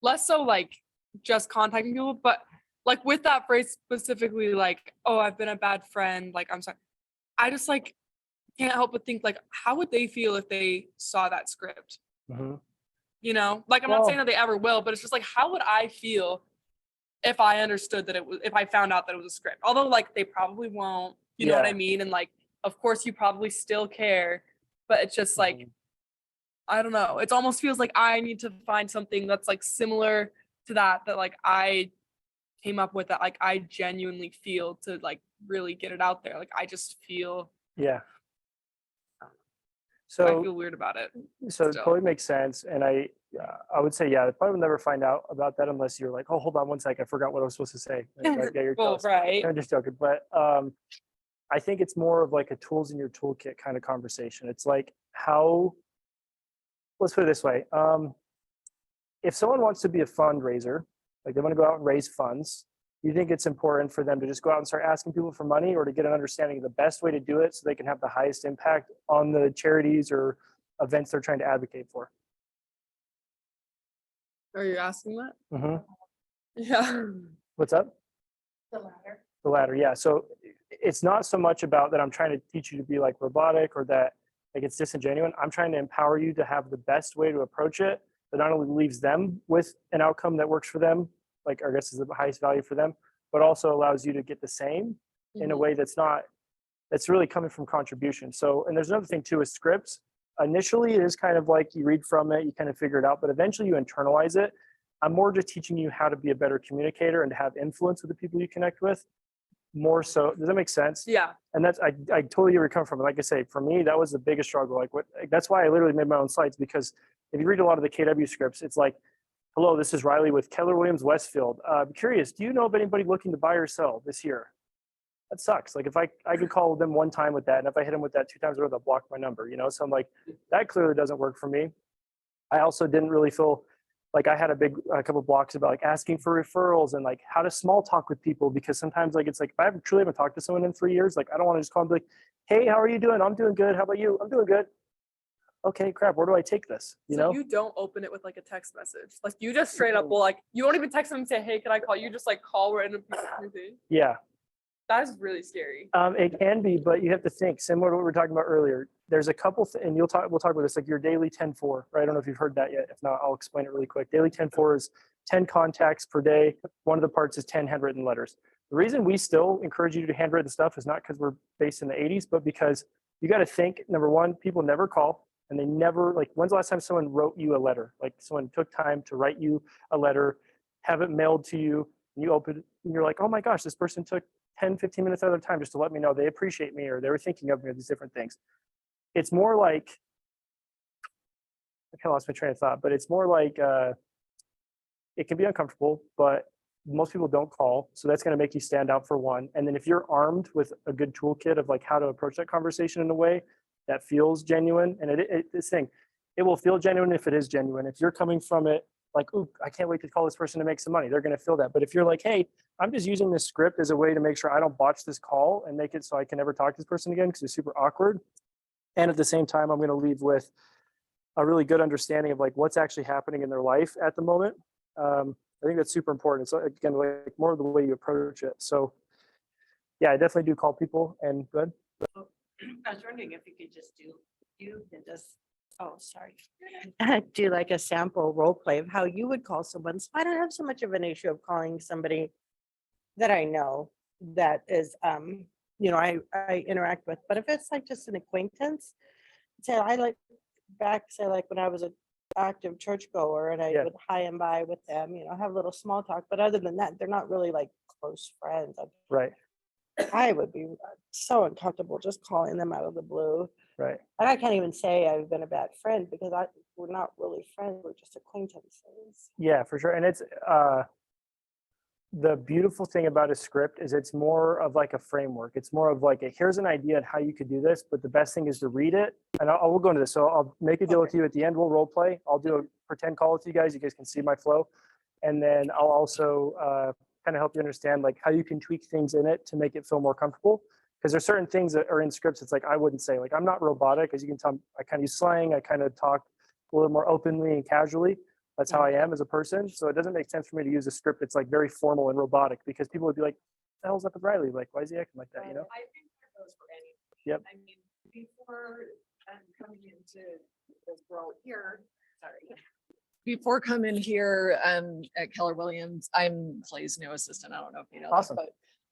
less so like just contacting people, but like with that phrase specifically, like, oh, I've been a bad friend, like I'm sorry. I just like can't help but think like, how would they feel if they saw that script? Mhm. Like I'm not Well- saying that they ever will, but it's just like, how would I feel if I understood that if I found out that it was a script? Although like they probably won't, you know what I Yeah. mean? And like, of course you probably still care, but it's just like, Mhm. I don't know. It almost feels like I need to find something that's like similar to that like I came up with, that like I genuinely feel to like really get it out there. Like I just feel Yeah. I So feel weird about it. So it still. totally makes sense. And I would say, yeah, I probably will never find out about that unless you're like, oh, hold on one sec, I forgot what I was supposed to say. And like, yeah, you're Well, toast. right. I'm just joking. But I think it's more of like a tools in your toolkit kind of conversation. It's like let's put it this way. If someone wants to be a fundraiser, like they want to go out and raise funds, do you think it's important for them to just go out and start asking people for money, or to get an understanding of the best way to do it so they can have the highest impact on the charities or events they're trying to advocate for? Are you asking that? Mm-hmm. Yeah. What's up? The latter. The latter, yeah. So it's not so much about that I'm trying to teach you to be like robotic or that like it's disingenuous. I'm trying to empower you to have the best way to approach it that not only leaves them with an outcome that works for them, like I guess is the highest value for them, but also allows you to get the same in a way that's really coming from contribution. So, and there's another thing too with scripts. Initially, it is kind of like you read from it, you kind of figure it out, but eventually you internalize it. I'm more just teaching you how to be a better communicator and to have influence with the people you connect with. More so, does that make sense? Yeah. And that's I totally get where you come from. Like I say, for me, that was the biggest struggle. That's why I literally made my own slides, because if you read a lot of the KW scripts, it's like, hello, this is Riley with Keller Williams Westfield. I'm curious, do you know of anybody looking to buy or sell this year? That sucks. Like if I could call them one time with that, and if I hit them with that 2 times, they'll block my number, you know? So I'm like, that clearly doesn't work for me. I also didn't really feel like I had a couple blocks about like asking for referrals and like how to small talk with people, because sometimes like it's like if I truly haven't talked to someone in 3 years, like I don't want to just call them and be like, hey, how are you doing? I'm doing good. How about you? I'm doing good. Okay, crap. Where do I take this? You So know? you don't open it with like a text message. Like you just straight up will like, you won't even text them and say, hey, can I call you? Just like call random people. Yeah. That is really scary. It can be, but you have to think similar to what we were talking about earlier. There's a couple, and we'll talk about this, like your daily 10-4, right? I don't know if you've heard that yet. If not, I'll explain it really quick. Daily 10-4 is 10 contacts per day. One of the parts is 10 handwritten letters. The reason we still encourage you to do handwritten stuff is not because we're based in the 80s, but because you got to think, number one, people never call, and they never, like, when's the last time someone wrote you a letter? Like someone took time to write you a letter, have it mailed to you, and you open it, and you're like, oh my gosh, this person took 10, 15 minutes out of their time just to let me know they appreciate me or they were thinking of me, or these different things. It's more like, I kind of lost my train of thought, but it's more like it can be uncomfortable, but most people don't call. So that's going to make you stand out for one. And then if you're armed with a good toolkit of like how to approach that conversation in a way that feels genuine, and this thing, it will feel genuine if it is genuine. If you're coming from it like, ooh, I can't wait to call this person to make some money, they're going to feel that. But if you're like, hey, I'm just using this script as a way to make sure I don't botch this call and make it so I can never talk to this person again because it's super awkward. And at the same time, I'm going to leave with a really good understanding of like what's actually happening in their life at the moment. I think that's super important. So again, like more of the way you approach it. So yeah, I definitely do call people and good. I was wondering if you could just do like a sample role play of how you would call someone. So I don't have so much of an issue of calling somebody that I know that is, I interact with. But if it's like just an acquaintance, say I like say like when I was an active churchgoer and I Yeah. would hi and bye with them, have a little small talk. But other than that, they're not really like close friends. Right, I would be so uncomfortable just calling them out of the blue. right. And I can't even say I've been a bad friend because we're not really friends. We're just acquaintances. Yeah, for sure. And it's the beautiful thing about a script is it's more of like a framework. It's more of like here's an idea of how you could do this, but the best thing is to read it. And we'll go into this. So I'll make a deal with you at the end. We'll role play. I'll do a pretend call with you guys. You guys can see my flow. And then I'll also kind of help you understand like how you can tweak things in it to make it feel more comfortable. Because there's certain things that are in scripts. It's like, I wouldn't say, like, I'm not robotic. As you can tell, I kind of use slang. I kind of talk a little more openly and casually. That's how I am as a person. So it doesn't make sense for me to use a script that's like very formal and robotic, because people would be like, what the hell's up with Riley? Like, why is he acting like that, you know? I think that goes for any. Yep. I mean, before coming into this role here, sorry. Before coming here at Keller Williams, I'm Clay's new assistant. I don't know if you know Awesome. that,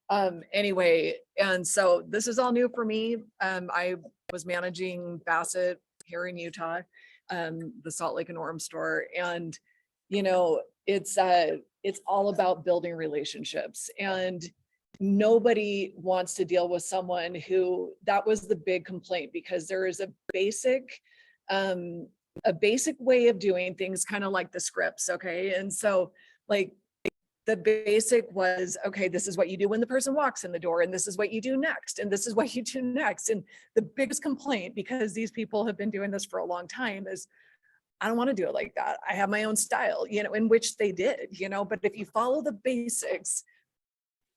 but anyway, and so this is all new for me. I was managing Bassett here in Utah, the Salt Lake and Orem store. And, it's all about building relationships, and nobody wants to deal with someone who, that was the big complaint, because there is a basic way of doing things, kind of like the scripts. Okay. And so like the basic was, okay, this is what you do when the person walks in the door, and this is what you do next, and this is what you do next. And the biggest complaint, because these people have been doing this for a long time, is I don't want to do it like that. I have my own style, in which they did, but if you follow the basics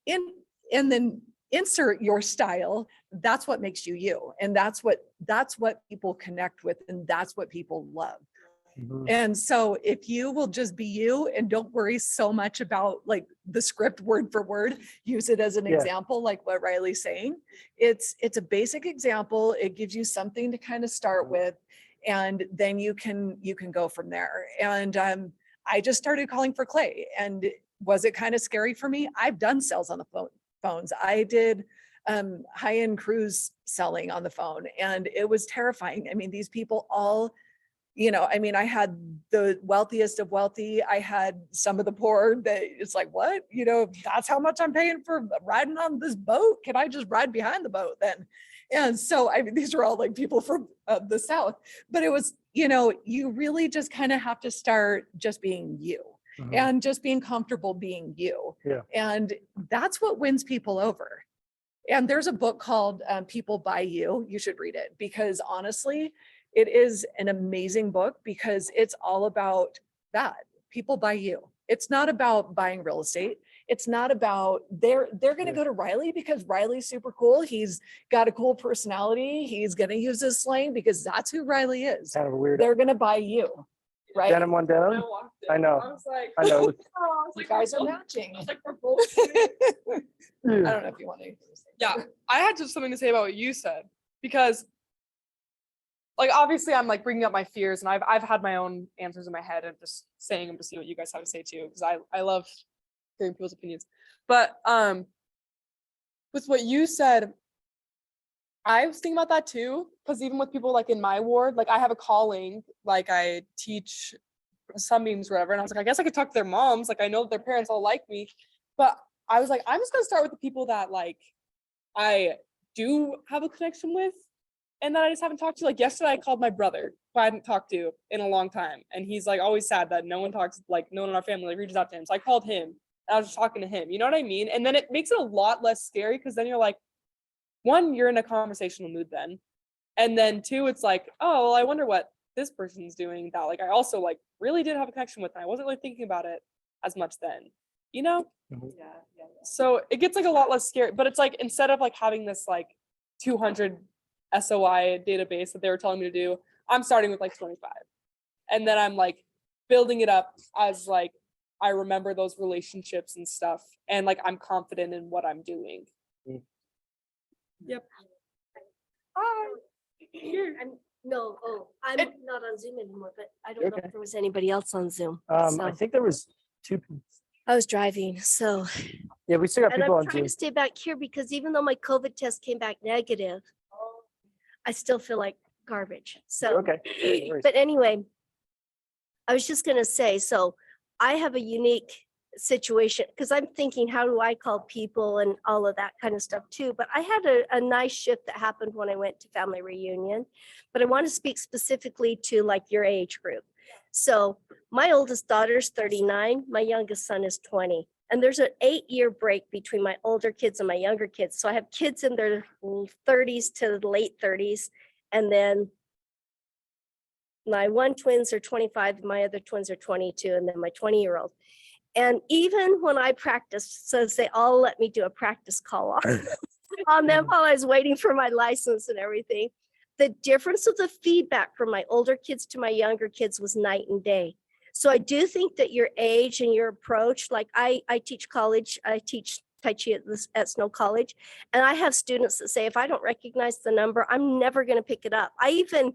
and then insert your style, that's what makes you you. And that's what people connect with, and that's what people love. Mhm. And so if you will just be you and don't worry so much about like the script word for word, use it as an Yeah. example, like what Riley's saying. It's a basic example. It gives you something to kind of start with, and then you can go from there. And I just started calling for Clay. And was it kind of scary for me? I've done sales on the phones. I did high-end cruise selling on the phone, and it was terrifying. I mean, these people all, I had the wealthiest of wealthy. I had some of the poor that it's like, what, that's how much I'm paying for riding on this boat. Can I just ride behind the boat then? And so, I mean, these are all like people from the South, but it was, you really just kind of have to start just being you. Mhm. And just being comfortable being you. Yeah. And that's what wins people over. And there's a book called People Buy You. You should read it, because honestly, it is an amazing book, because it's all about that. People buy you. It's not about buying real estate. It's not about they're going to go to Riley because Riley's super cool. He's got a cool personality. He's going to use his slang because that's who Riley is. Kind of a weird. They're going to buy you. Right. Denim on When I denim. walked I in, know. I was like, I know. oh, I was You like, guys we're are both- matching. I was like, we're both. I don't know if you want to. Yeah, I had just something to say about what you said, because like obviously I'm like bringing up my fears, and I've had my own answers in my head, and just saying them to see what you guys have to say too, because I love hearing people's opinions. But with what you said, I was thinking about that too, because even with people like in my ward, like I have a calling, like I teach sunbeams or whatever, and I was like, I guess I could talk to their moms, like I know that their parents all like me, but I was like, I'm just gonna start with the people that like I do have a connection with, and that I just haven't talked to. Like yesterday, I called my brother, who I hadn't talked to in a long time, and he's like always sad that no one talks, like no one in our family like, reaches out to him. So I called him, and I was just talking to him. You know what I mean? And then it makes it a lot less scary, because then you're like, one, you're in a conversational mood then, and then two, it's like, oh, well, I wonder what this person's doing that like I also like really did have a connection with, and I wasn't really thinking about it as much then. Yeah. So it gets like a lot less scary, but it's like instead of like having this like 200 SOI database that they were telling me to do, I'm starting with like 25. And then I'm like building it up as like I remember those relationships and stuff, and like I'm confident in what I'm doing. Mm. Yep. No, I'm It- not on Zoom anymore, but I don't know Okay. if there was anybody else on Zoom. I So think there was two. I was driving, so. Yeah, we still got And people I'm on trying Zoom. to stay back here because even though my COVID test came back negative, I still feel like garbage. So, Okay. No worries. but anyway, I was just gonna say, so I have a unique situation because I'm thinking, how do I call people and all of that kind of stuff too? But I had a nice shift that happened when I went to family reunion. But I want to speak specifically to like your age group. So my oldest daughter's 39, my youngest son is 20. And there's an 8-year break between my older kids and my younger kids. So I have kids in their 30s to late 30s. And then my one twins are 25, my other twins are 22, and then my 20-year-old. And even when I practiced, says they all let me do a practice call on them while I was waiting for my license and everything. The difference of the feedback from my older kids to my younger kids was night and day. So I do think that your age and your approach, like I teach college, I teach Tai Chi at Snow College, and I have students that say, if I don't recognize the number, I'm never going to pick it up. I even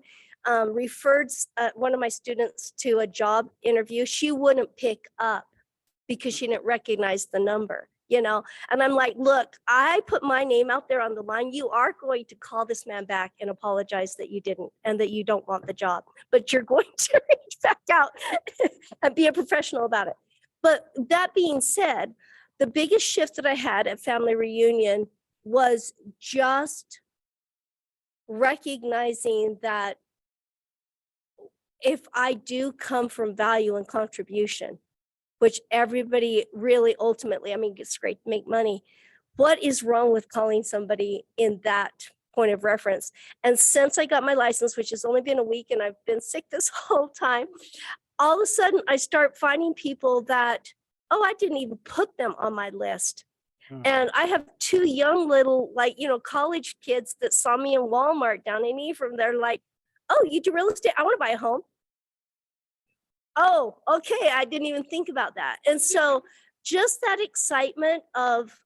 referred one of my students to a job interview. She wouldn't pick up because she didn't recognize the number. you know? And I'm like, look, I put my name out there on the line. You are going to call this man back and apologize that you didn't and that you don't want the job, but you're going to reach back out and be a professional about it. But that being said, the biggest shift that I had at Family Reunion was just recognizing that if I do come from value and contribution, which everybody really ultimately, I mean, it's great to make money. What is wrong with calling somebody in that point of reference? And since I got my license, which has only been a week and I've been sick this whole time, all of a sudden I start finding people that, oh, I didn't even put them on my list. And I have two young little, like, you know, college kids that saw me in Walmart down in Ephraim. They're like, oh, you do real estate? I want to buy a home. Oh, okay. I didn't even think about that. And so just that excitement of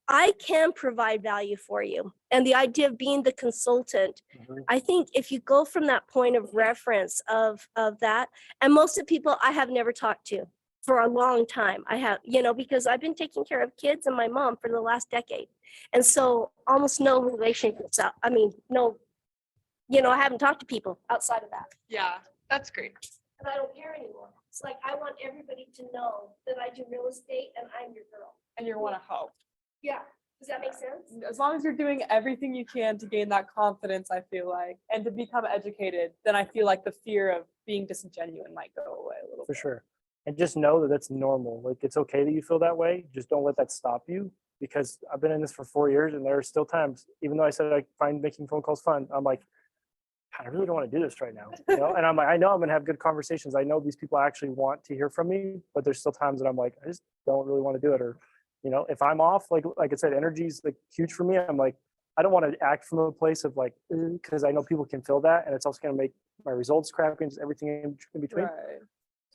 I can provide value for you. And the idea of being the consultant, I think if you go from that point of reference of that, and most of the people I have never talked to for a long time, I have, you know, because I've been taking care of kids and my mom for the last decade. And so almost no relationships out. I mean, no, you know, I haven't talked to people outside of that. Yeah, that's great. And I don't care anymore. It's like, I want everybody to know that I do real estate and I'm your girl. And you want to help. Yeah. Does that make sense? As long as you're doing everything you can to gain that confidence, I feel like, and to become educated, then I feel like the fear of being disingenuous might go away a little For bit. sure. And just know that that's normal. Like, it's okay that you feel that way. Just don't let that stop you, because I've been in this for 4 years and there are still times, even though I said I find making phone calls fun, I'm like, I really don't want to do this right now. You know? And I'm like, I know I'm going to have good conversations. I know these people actually want to hear from me, but there's still times that I'm like, I just don't really want to do it. Or, you know, if I'm off, like I said, energy is like huge for me. I'm like, I don't want to act from a place of like, because I know people can feel that. And it's also going to make my results crappy and just everything in between. Right.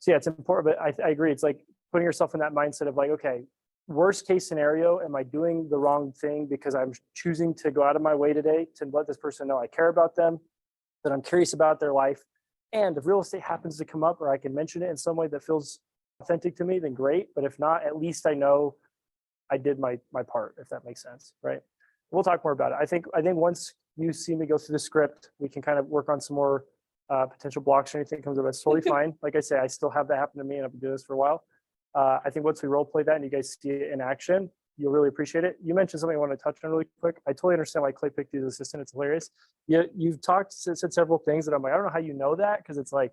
So yeah, it's important, but I agree. It's like putting yourself in that mindset of like, okay, worst case scenario, am I doing the wrong thing because I'm choosing to go out of my way today to let this person know I care about them, that I'm curious about their life. And if real estate happens to come up or I can mention it in some way that feels authentic to me, then great. But if not, at least I know I did my part, if that makes sense, right? We'll talk more about it. I think once you see me go through the script, we can kind of work on some more potential blocks or anything comes up. It's totally fine. Like I say, I still have that happen to me and I've been doing this for a while. I think once we role play that and you guys see it in action, you'll really appreciate it. You mentioned something I want to touch on really quick. I totally understand why Clay picked you as assistant. It's hilarious. You've said several things that I'm like, I don't know how you know that, because it's like,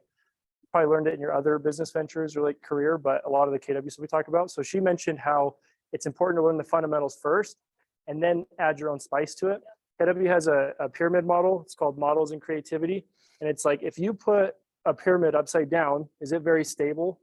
you probably learned it in your other business ventures or like career, but a lot of the KW stuff we talk about. So she mentioned how it's important to learn the fundamentals first and then add your own spice to it. KW has a pyramid model. It's called Models and Creativity. And it's like, if you put a pyramid upside down, is it very stable?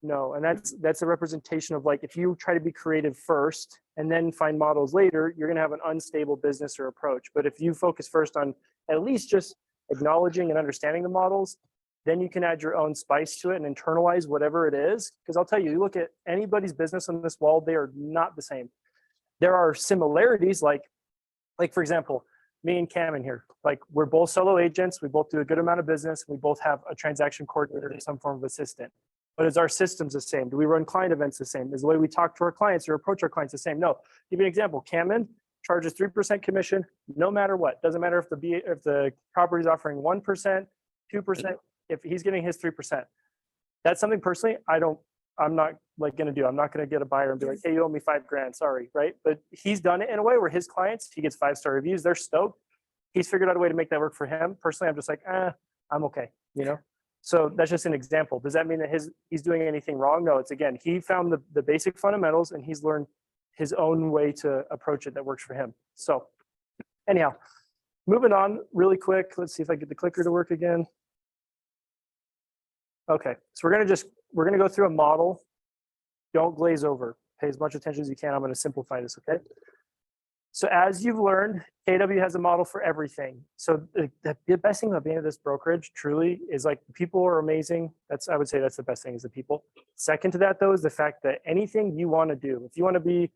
No. And that's a representation of like, if you try to be creative first and then find models later, you're going to have an unstable business or approach. But if you focus first on at least just acknowledging and understanding the models, then you can add your own spice to it and internalize whatever it is. Because I'll tell you, you look at anybody's business on this wall, they are not the same. There are similarities, like for example, me and Cam in here, like we're both solo agents. We both do a good amount of business. We both have a transaction coordinator and some form of assistant. But is our systems the same? Do we run client events the same? Is the way we talk to our clients or approach our clients the same? No. Give you an example. Cameron charges 3% commission, no matter what. Doesn't matter if the property is offering 1%, 2%. If he's getting his 3%, that's something personally I'm not like going to do. I'm not going to get a buyer and be like, hey, you owe me $5,000. Sorry. Right. But he's done it in a way where his clients, he gets 5-star reviews. They're stoked. He's figured out a way to make that work for him. Personally, I'm just like, I'm okay. You know? So that's just an example. Does that mean that he's doing anything wrong? No, it's again, he found the basic fundamentals and he's learned his own way to approach it that works for him. So anyhow, moving on really quick. Let's see if I get the clicker to work again. Okay, so we're gonna go through a model. Don't glaze over. Pay as much attention as you can. I'm gonna simplify this, okay? So as you've learned, KW has a model for everything. So the best thing about being at this brokerage truly is like people are amazing. I would say that's the best thing is the people. Second to that though is the fact that anything you wanna do, if you wanna be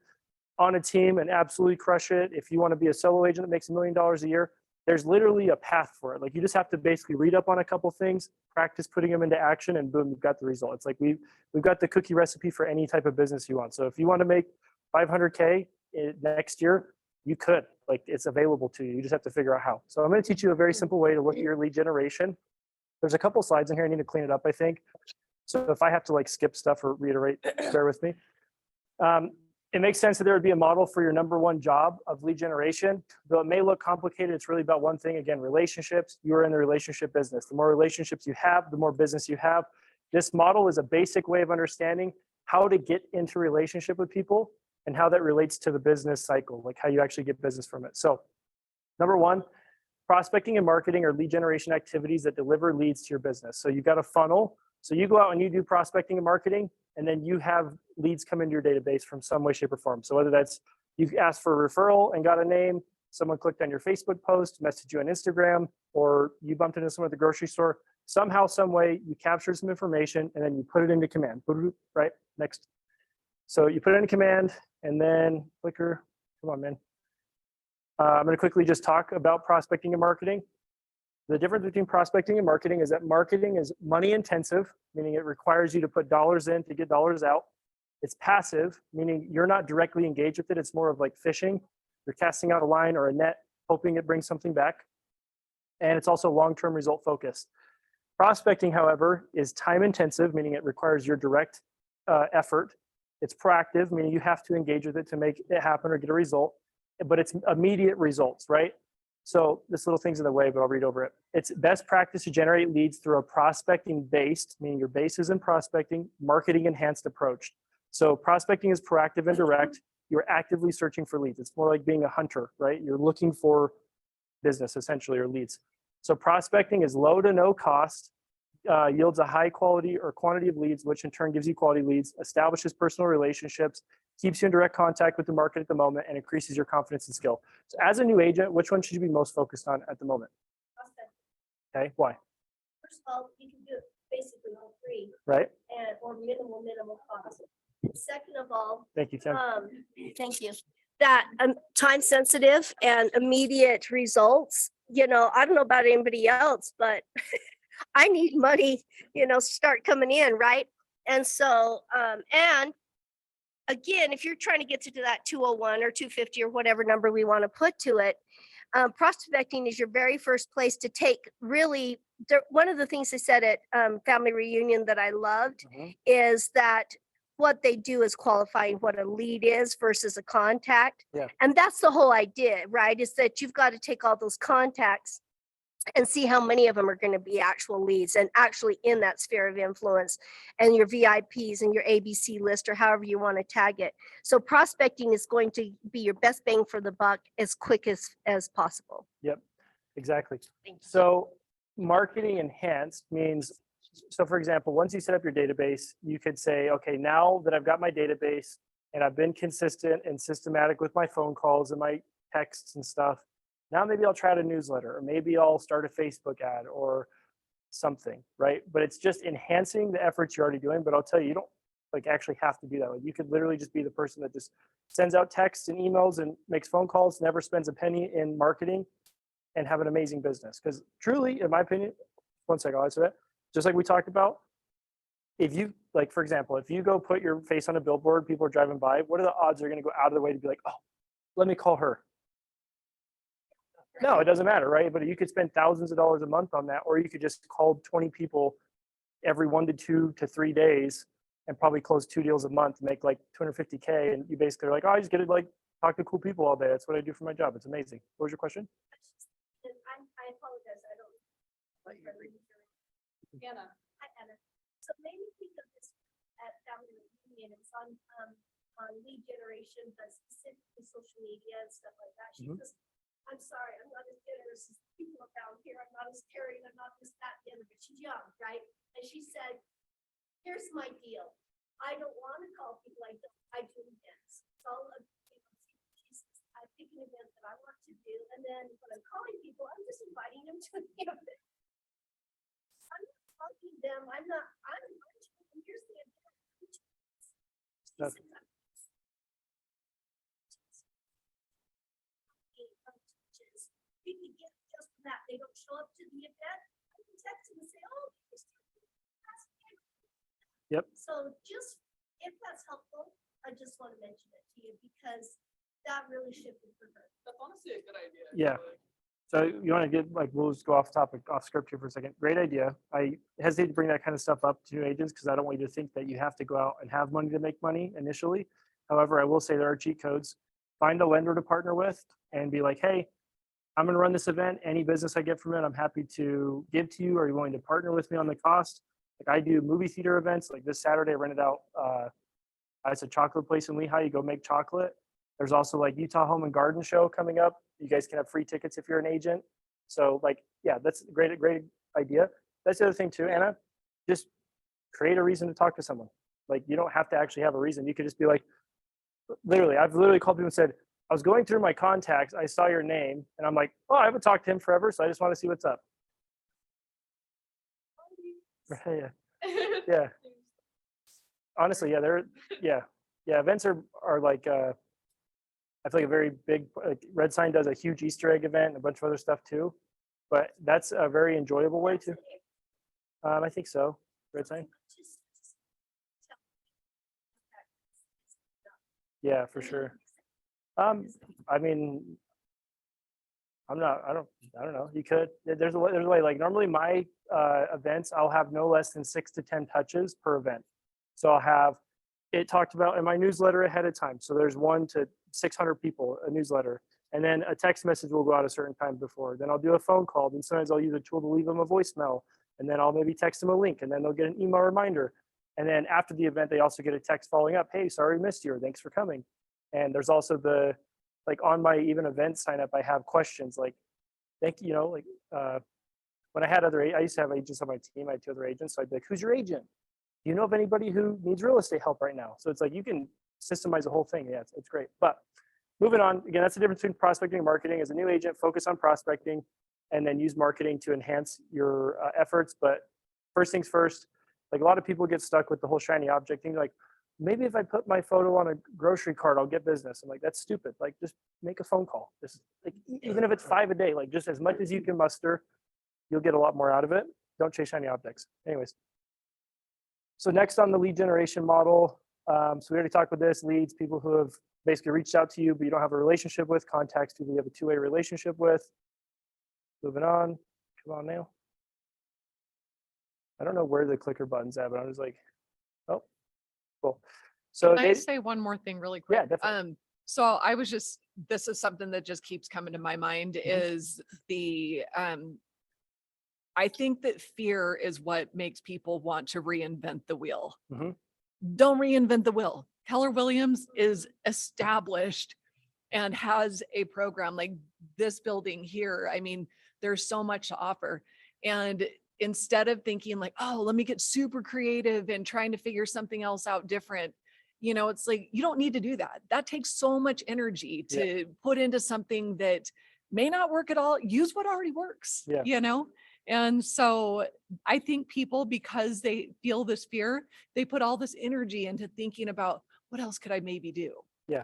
on a team and absolutely crush it, if you wanna be a solo agent that makes $1 million a year, there's literally a path for it. Like you just have to basically read up on a couple things, practice putting them into action, and boom, you've got the result. It's like we've got the cookie recipe for any type of business you want. So if you want to make 500K next year, you could. Like it's available to you. You just have to figure out how. So I'm going to teach you a very simple way to look at your lead generation. There's a couple slides in here. I need to clean it up, I think. So if I have to like skip stuff or reiterate, bear with me. It makes sense that there would be a model for your number one job of lead generation. Though it may look complicated, it's really about one thing. Again, relationships. You are in the relationship business. The more relationships you have, the more business you have. This model is a basic way of understanding how to get into relationship with people and how that relates to the business cycle, like how you actually get business from it. So number one, prospecting and marketing are lead generation activities that deliver leads to your business. So you've got a funnel. So you go out and you do prospecting and marketing, and then you have leads come into your database from some way, shape, or form. So whether that's you asked for a referral and got a name, someone clicked on your Facebook post, messaged you on Instagram, or you bumped into someone at the grocery store, somehow, some way, you captured some information and then you put it into command, right? Next. So you put it into command and then clicker, come on, man. I'm going to quickly just talk about prospecting and marketing. The difference between prospecting and marketing is that marketing is money intensive, meaning it requires you to put dollars in to get dollars out. It's passive, meaning you're not directly engaged with it. It's more of like fishing. You're casting out a line or a net, hoping it brings something back. And it's also long-term result focused. Prospecting, however, is time intensive, meaning it requires your direct effort. It's proactive, meaning you have to engage with it to make it happen or get a result, but it's immediate results, right? So this little thing's in the way, but I'll read over it. It's best practice to generate leads through a prospecting based, meaning your base is in prospecting, marketing enhanced approach. So prospecting is proactive and direct. You're actively searching for leads. It's more like being a hunter, right? You're looking for business essentially or leads. So prospecting is low to no cost, yields a high quality or quantity of leads, which in turn gives you quality leads, establishes personal relationships, keeps you in direct contact with the market at the moment, and increases your confidence and skill. So as a new agent, which one should you be most focused on at the moment? Okay, why? First of all, you can do it basically all three, Right? and or minimal cost. Second of all, Thank you, Tim. thank you. That time sensitive and immediate results. You know, I don't know about anybody else, but I need money, start coming in, right? And so, and again, if you're trying to get to that 201 or 250 or whatever number we want to put to it, prospecting is your very first place to take really. One of the things they said at family reunion that I loved is that what they do is qualifying what a lead is versus a contact. Yeah. And that's the whole idea, right? Is that you've got to take all those contacts and see how many of them are going to be actual leads and actually in that sphere of influence, and your VIPs and your ABC list or however you want to tag it. So prospecting is going to be your best bang for the buck as quick as possible. Yep, exactly. Thank you. So marketing enhanced means, so for example, once you set up your database, you could say, okay, now that I've got my database and I've been consistent and systematic with my phone calls and my texts and stuff, now maybe I'll try out a newsletter, or maybe I'll start a Facebook ad or something, right? But it's just enhancing the efforts you're already doing. But I'll tell you, you don't like actually have to do that. Like you could literally just be the person that just sends out texts and emails and makes phone calls, never spends a penny in marketing, and have an amazing business. Because truly, in my opinion, one second, I'll answer that. Just like we talked about, if you, like, for example, if you go put your face on a billboard, people are driving by, what are the odds they're going to go out of the way to be like, oh, let me call her? No, it doesn't matter, right? But you could spend thousands of dollars a month on that, or you could just call 20 people every 1 to 2 to 3 days and probably close 2 deals a month, make like 250K. And you basically are like, oh, I just get to like talk to cool people all day. That's what I do for my job. It's amazing. What was your question? I apologize. I don't. Anna, Hi, Anna. So maybe think of this at family reunion. It's on lead generation, but specifically social media and stuff like that. She goes, I'm sorry, I'm not as generous as people around here. I'm not as caring. I'm not this, that, the other, but she's young, right? And she said, here's my deal. I don't want to call people. I do events. It's all of, I pick an event that I want to do. And then when I'm calling people, I'm just inviting them to the event. I'm not talking to them. I'm here's the event. We could get show up to the event, I can text them and say, oh. Yep. So just, if that's helpful, I just want to mention it to you because that really shifted for her. That's honestly a good idea. Yeah. So you want to get like, we'll just go off topic, off script here for a second. Great idea. I hesitate to bring that kind of stuff up to new agents because I don't want you to think that you have to go out and have money to make money initially. However, I will say there are cheat codes. Find a lender to partner with and be like, hey, I'm going to run this event. Any business I get from it, I'm happy to give to you. Are you willing to partner with me on the cost? Like I do movie theater events. Like this Saturday, I rented out, it's a chocolate place in Lehigh. You go make chocolate. There's also like Utah Home and Garden Show coming up. You guys can have free tickets if you're an agent. So like, yeah, that's a great idea. That's the other thing too, Anna. Just create a reason to talk to someone. Like you don't have to actually have a reason. You could just be like, literally, I've literally called people and said, I was going through my contacts. I saw your name and I'm like, oh, I haven't talked to him forever. So I just want to see what's up. Yeah. Yeah. Honestly, yeah, events are like, I feel like a very big, like Red Sign does a huge Easter egg event and a bunch of other stuff too. But that's a very enjoyable way to, I think so. Red Sign. Yeah, for sure. I mean, I don't know. You could, there's a way, like normally my events, I'll have no less than 6 to 10 touches per event. So I'll have it talked about in my newsletter ahead of time. So there's 1 to 600 people, a newsletter. And then a text message will go out a certain time before. Then I'll do a phone call. Then sometimes I'll use a tool to leave them a voicemail. And then I'll maybe text them a link and then they'll get an email reminder. And then after the event, they also get a text following up. Hey, sorry we missed you, or thanks for coming. And there's also the, like on my even event sign up, I have questions like, thank you, like when I used to have agents on my team, I had 2 other agents. So I'd be like, who's your agent? Do you know of anybody who needs real estate help right now? So it's like, you can systemize the whole thing. Yeah, it's great. But moving on, again, that's the difference between prospecting and marketing. As a new agent, focus on prospecting and then use marketing to enhance your efforts. But first things first, like a lot of people get stuck with the whole shiny object thing. Like, maybe if I put my photo on a grocery cart, I'll get business. I'm like, that's stupid. Like, just make a phone call. Just like, even if it's 5 a day, like just as much as you can muster, you'll get a lot more out of it. Don't chase shiny objects. Anyways. So next on the lead generation model. So we already talked about this, leads, people who have basically reached out to you, but you don't have a relationship with, contacts people you have a 2-way relationship with. Moving on, come on now. I don't know where the clicker button's at, but I'm just like, oh, cool. So Can I say one more thing really quick? Yeah, definitely. So I was just, this is something that just keeps coming to my mind is the, I think that fear is what makes people want to reinvent the wheel. Mhm. Don't reinvent the wheel. Keller Williams is established and has a program like this building here. I mean, there's so much to offer. And instead of thinking like, oh, let me get super creative and trying to figure something else out different, it's like, you don't need to do that. That takes so much energy to put into something that may not work at all. Use what already works, Yeah. And so I think people, because they feel this fear, they put all this energy into thinking about what else could I maybe do? Yeah.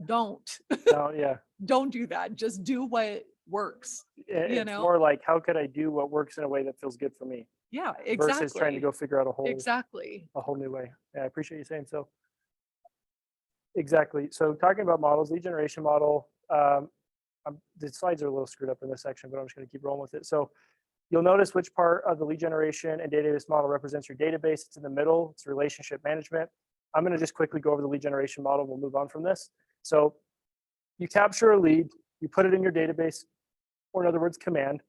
Don't. No, yeah. Don't do that. Just do what works. It's more like, how could I do what works in a way that feels good for me? Yeah, exactly. Versus trying to go figure out a whole new way. Yeah, I appreciate you saying so. Exactly. So talking about models, lead generation model, the slides are a little screwed up in this section, but I'm just going to keep rolling with it. So you'll notice which part of the lead generation and database model represents your database. It's in the middle. It's relationship management. I'm going to just quickly go over the lead generation model. We'll move on from this. So you capture a lead, you put it in your database, or in other words, command.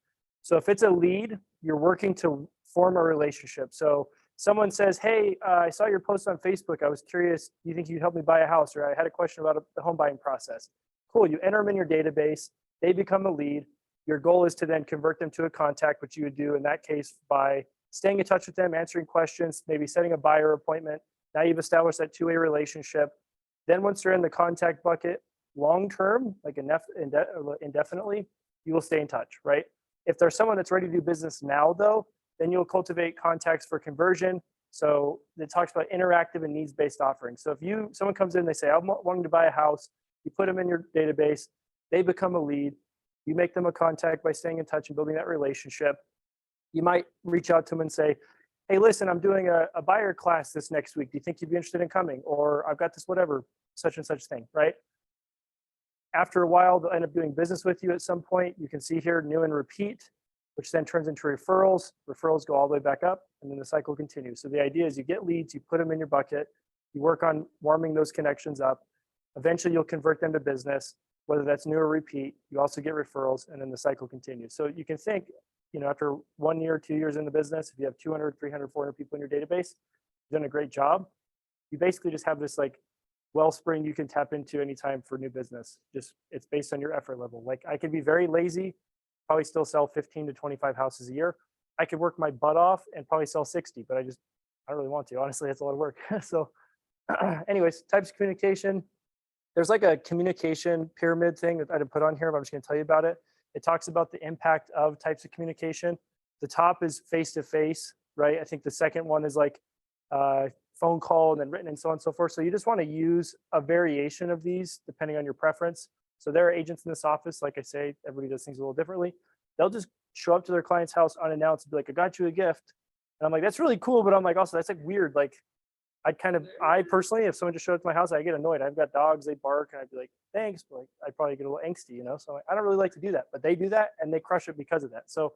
So if it's a lead, you're working to form a relationship. So someone says, hey, I saw your post on Facebook. I was curious, do you think you'd help me buy a house? Or I had a question about the home buying process. Cool, you enter them in your database. They become a lead. Your goal is to then convert them to a contact, which you would do in that case by staying in touch with them, answering questions, maybe setting a buyer appointment. Now you've established that 2-way relationship. Then once they're in the contact bucket, long-term, like indefinitely, you will stay in touch, right? If there's someone that's ready to do business now though, then you'll cultivate contacts for conversion. So it talks about interactive and needs-based offerings. So if someone comes in, they say, I'm wanting to buy a house, you put them in your database, they become a lead. You make them a contact by staying in touch and building that relationship. You might reach out to them and say, hey, listen, I'm doing a buyer class this next week. Do you think you'd be interested in coming? Or I've got this whatever, such and such thing, right? After a while, they'll end up doing business with you at some point. You can see here new and repeat, which then turns into referrals. Referrals go all the way back up, and then the cycle continues. So the idea is you get leads, you put them in your bucket, you work on warming those connections up. Eventually, you'll convert them to business, whether that's new or repeat. You also get referrals, and then the cycle continues. So you can think, after 1 year, 2 years in the business, if you have 200, 300, 400 people in your database, you've done a great job. You basically just have this like wellspring you can tap into anytime for new business. Just it's based on your effort level. Like I could be very lazy, probably still sell 15 to 25 houses a year. I could work my butt off and probably sell 60, but I don't really want to. Honestly, it's a lot of work. So anyways, types of communication. There's like a communication pyramid thing that I didn't put on here, but I'm just going to tell you about it. It talks about the impact of types of communication. The top is face-to-face, right? I think the second one is like phone call and then written and so on and so forth. So you just want to use a variation of these depending on your preference. So there are agents in this office, like I say, everybody does things a little differently. They'll just show up to their client's house unannounced and be like, I got you a gift. And I'm like, that's really cool. But I'm like, also, that's like weird. Like I personally, if someone just showed up to my house, I get annoyed. I've got dogs, they bark, and I'd be like, thanks, but like, I'd probably get a little angsty, So I don't really like to do that, but they do that and they crush it because of that. So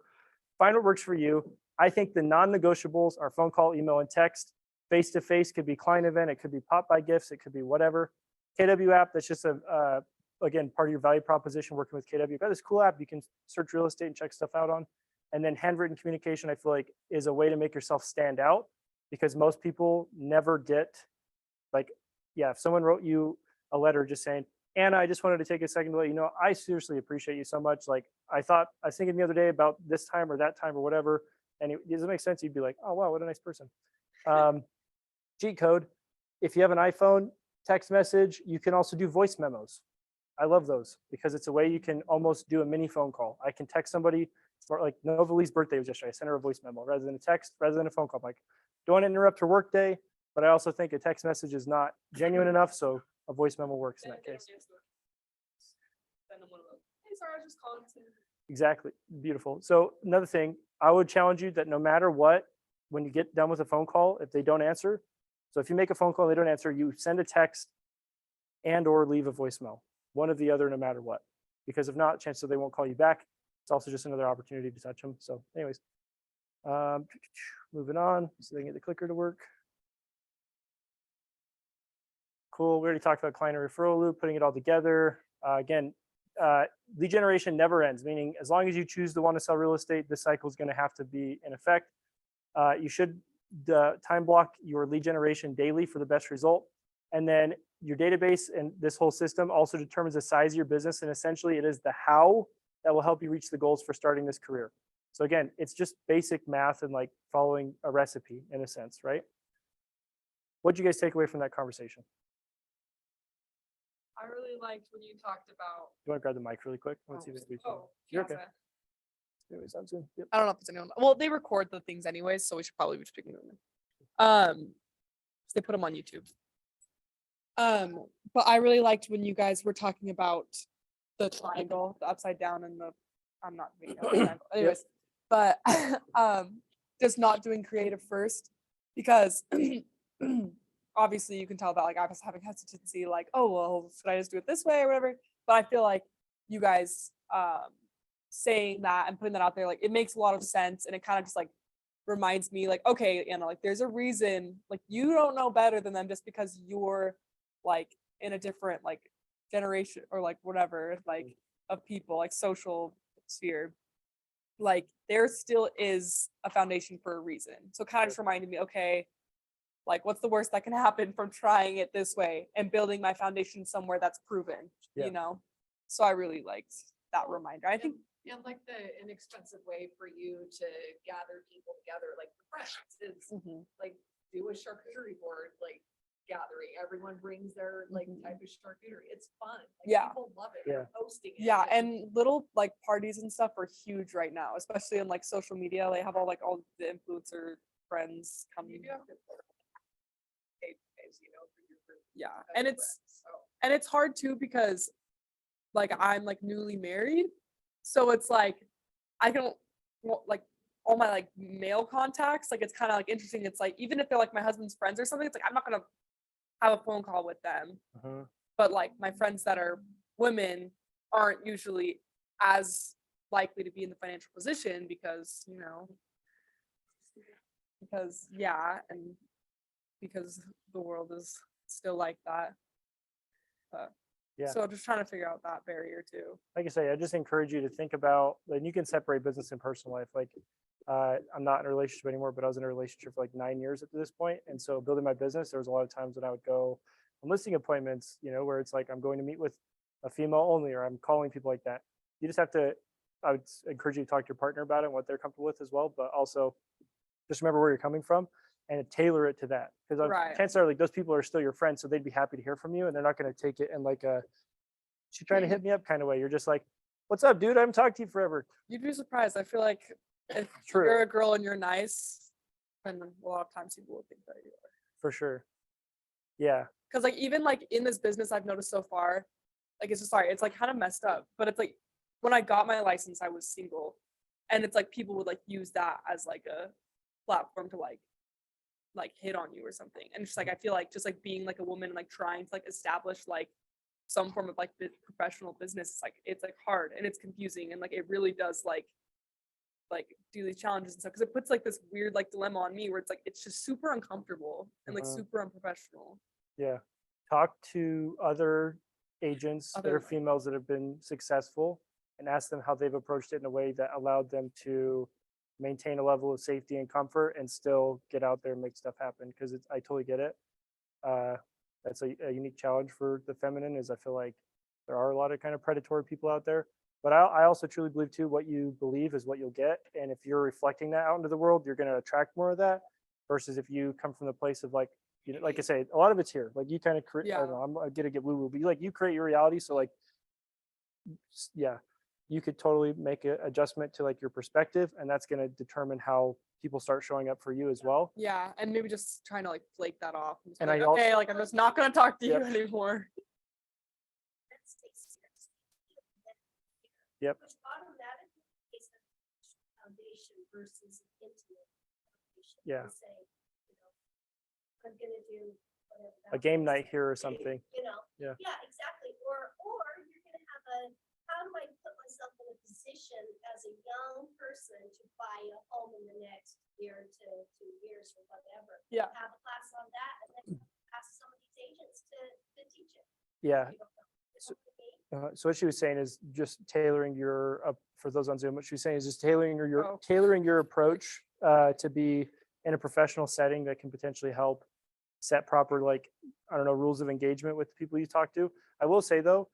find what works for you. I think the non-negotiables are phone call, email, and text. Face-to-face could be client event, it could be pop by gifts, it could be whatever. KW app, that's just again, part of your value proposition working with KW. You've got this cool app you can search real estate and check stuff out on. And then handwritten communication, I feel like, is a way to make yourself stand out, because most people never get like, if someone wrote you a letter just saying, Anna, I just wanted to take a second to let you know, I seriously appreciate you so much. Like I was thinking the other day about this time or that time or whatever. And does it make sense? You'd be like, oh, wow, what a nice person. Cheat code. If you have an iPhone text message, you can also do voice memos. I love those because it's a way you can almost do a mini phone call. I can text somebody, for like Novali's birthday was yesterday. I sent her a voice memo rather than a text, rather than a phone call. I'm like, don't want to interrupt her work day, but I also think a text message is not genuine enough. So a voice memo works in that case. Hey, sorry, I was just calling to. Exactly. Beautiful. So another thing, I would challenge you that no matter what, when you get done with a phone call, if they don't answer, so if you make a phone call and they don't answer, you send a text and or leave a voicemail, one or the other, no matter what. Because if not, chances are they won't call you back. It's also just another opportunity to touch them. So anyways, moving on so they can get the clicker to work. Cool. We already talked about client and referral loop, putting it all together. Again, lead generation never ends, meaning as long as you choose to want to sell real estate, this cycle is going to have to be in effect. You should time block your lead generation daily for the best result. And then your database and this whole system also determines the size of your business. And essentially it is the how that will help you reach the goals for starting this career. So again, it's just basic math and like following a recipe in a sense, right? What did you guys take away from that conversation? I really liked when you talked about. You want to grab the mic really quick? Let's see if we You're okay. Anyways, sounds good. Yep. I don't know if there's anyone. Well, they record the things anyways, so we should probably be speaking to them. So they put them on YouTube. But I really liked when you guys were talking about the triangle, the upside down, and the. I'm not being a triangle. Anyways, but just not doing creative first, because obviously you can tell that like I was having hesitancy, like, oh well, should I just do it this way or whatever? But I feel like you guys saying that and putting that out there, like it makes a lot of sense, and it kind of just like reminds me like, okay, Anna, like there's a reason, like you don't know better than them just because you're like in a different like generation or like whatever, like of people, like social sphere. Like there still is a foundation for a reason. So kind of just reminded me, okay, like what's the worst that can happen from trying it this way and building my foundation somewhere that's proven, you know? So I really liked that reminder. I think. And like the inexpensive way for you to gather people together, like friends, is like do a charcuterie board, like gathering. Everyone brings their like type of charcuterie. It's fun. Like, people love it. They're posting it. Yeah, and little like parties and stuff are huge right now, especially in like social media. They have all the influencer friends coming. You do have to pay, you know, for your group. Yeah, and it's hard too because like I'm like newly married. So it's like, I don't like all my like male contacts, like it's kind of like interesting. It's like, even if they're like my husband's friends or something, it's like, I'm not gonna have a phone call with them. But like my friends that are women aren't usually as likely to be in the financial position because, yeah, and because the world is still like that. But Yeah. so just trying to figure out that barrier too. Like I say, I just encourage you to think about, and you can separate business and personal life. Like, I'm not in a relationship anymore, but I was in a relationship for like 9 years at this point. And so building my business, there was a lot of times when I would go on listing appointments, where it's like, I'm going to meet with a female only, or I'm calling people like that. You just have to, I would encourage you to talk to your partner about it and what they're comfortable with as well. But also just remember where you're coming from and tailor it to that. Because Right. chances are like those people are still your friends. So they'd be happy to hear from you, and they're not going to take it in like a, she's trying to hit me up kind of way. You're just like, what's up, dude? I haven't talked to you forever. You'd be surprised. I feel like if True. you're a girl and you're nice, then a lot of times people will think that you are. For sure. Yeah. Because like even like in this business I've noticed so far, like it's like kind of messed up. But it's like when I got my license, I was single. And it's like people would like use that as like a platform to like hit on you or something. And it's just like I feel like just like being like a woman and like trying to like establish like some form of like professional business, it's like hard and it's confusing, and like it really does like do these challenges and stuff, because it puts like this weird like dilemma on me where it's like it's just super uncomfortable and like super unprofessional. Yeah. Talk to other agents that are Other- females that have been successful and ask them how they've approached it in a way that allowed them to maintain a level of safety and comfort and still get out there and make stuff happen. Because I totally get it. That's a unique challenge for the feminine, is I feel like there are a lot of kind of predatory people out there. But I also truly believe too, what you believe is what you'll get. And if you're reflecting that out into the world, you're going to attract more of that, versus if you come from the place of like, like I say, a lot of it's here. Like you kind of create, I don't know, I'm gonna get woo-woo, but you create your reality. So like, yeah, you could totally make an adjustment to like your perspective, and that's going to determine how people start showing up for you as well. Yeah, and maybe just trying to like flake that off. And just be And like, I also- okay, like I'm just not gonna talk to you Yep. anymore. Let's take seriously. Yep. Which automatically is a foundation versus an intimate foundation. Yeah. You say, I'm gonna do whatever. A that game was. night here or something. Yeah. Yeah, exactly. Or you're gonna have how do I put myself in a position as a young person to buy a home in the next year to 2 years or whatever? Yeah. Have a class on that and then ask some of these agents to teach it. Yeah. You don't know. You know what I mean? So what she was saying is just tailoring your, for those on Zoom, what she was saying is just tailoring Oh. tailoring your approach to be in a professional setting that can potentially help set proper, like, I don't know, rules of engagement with the people you talk to. I will say though,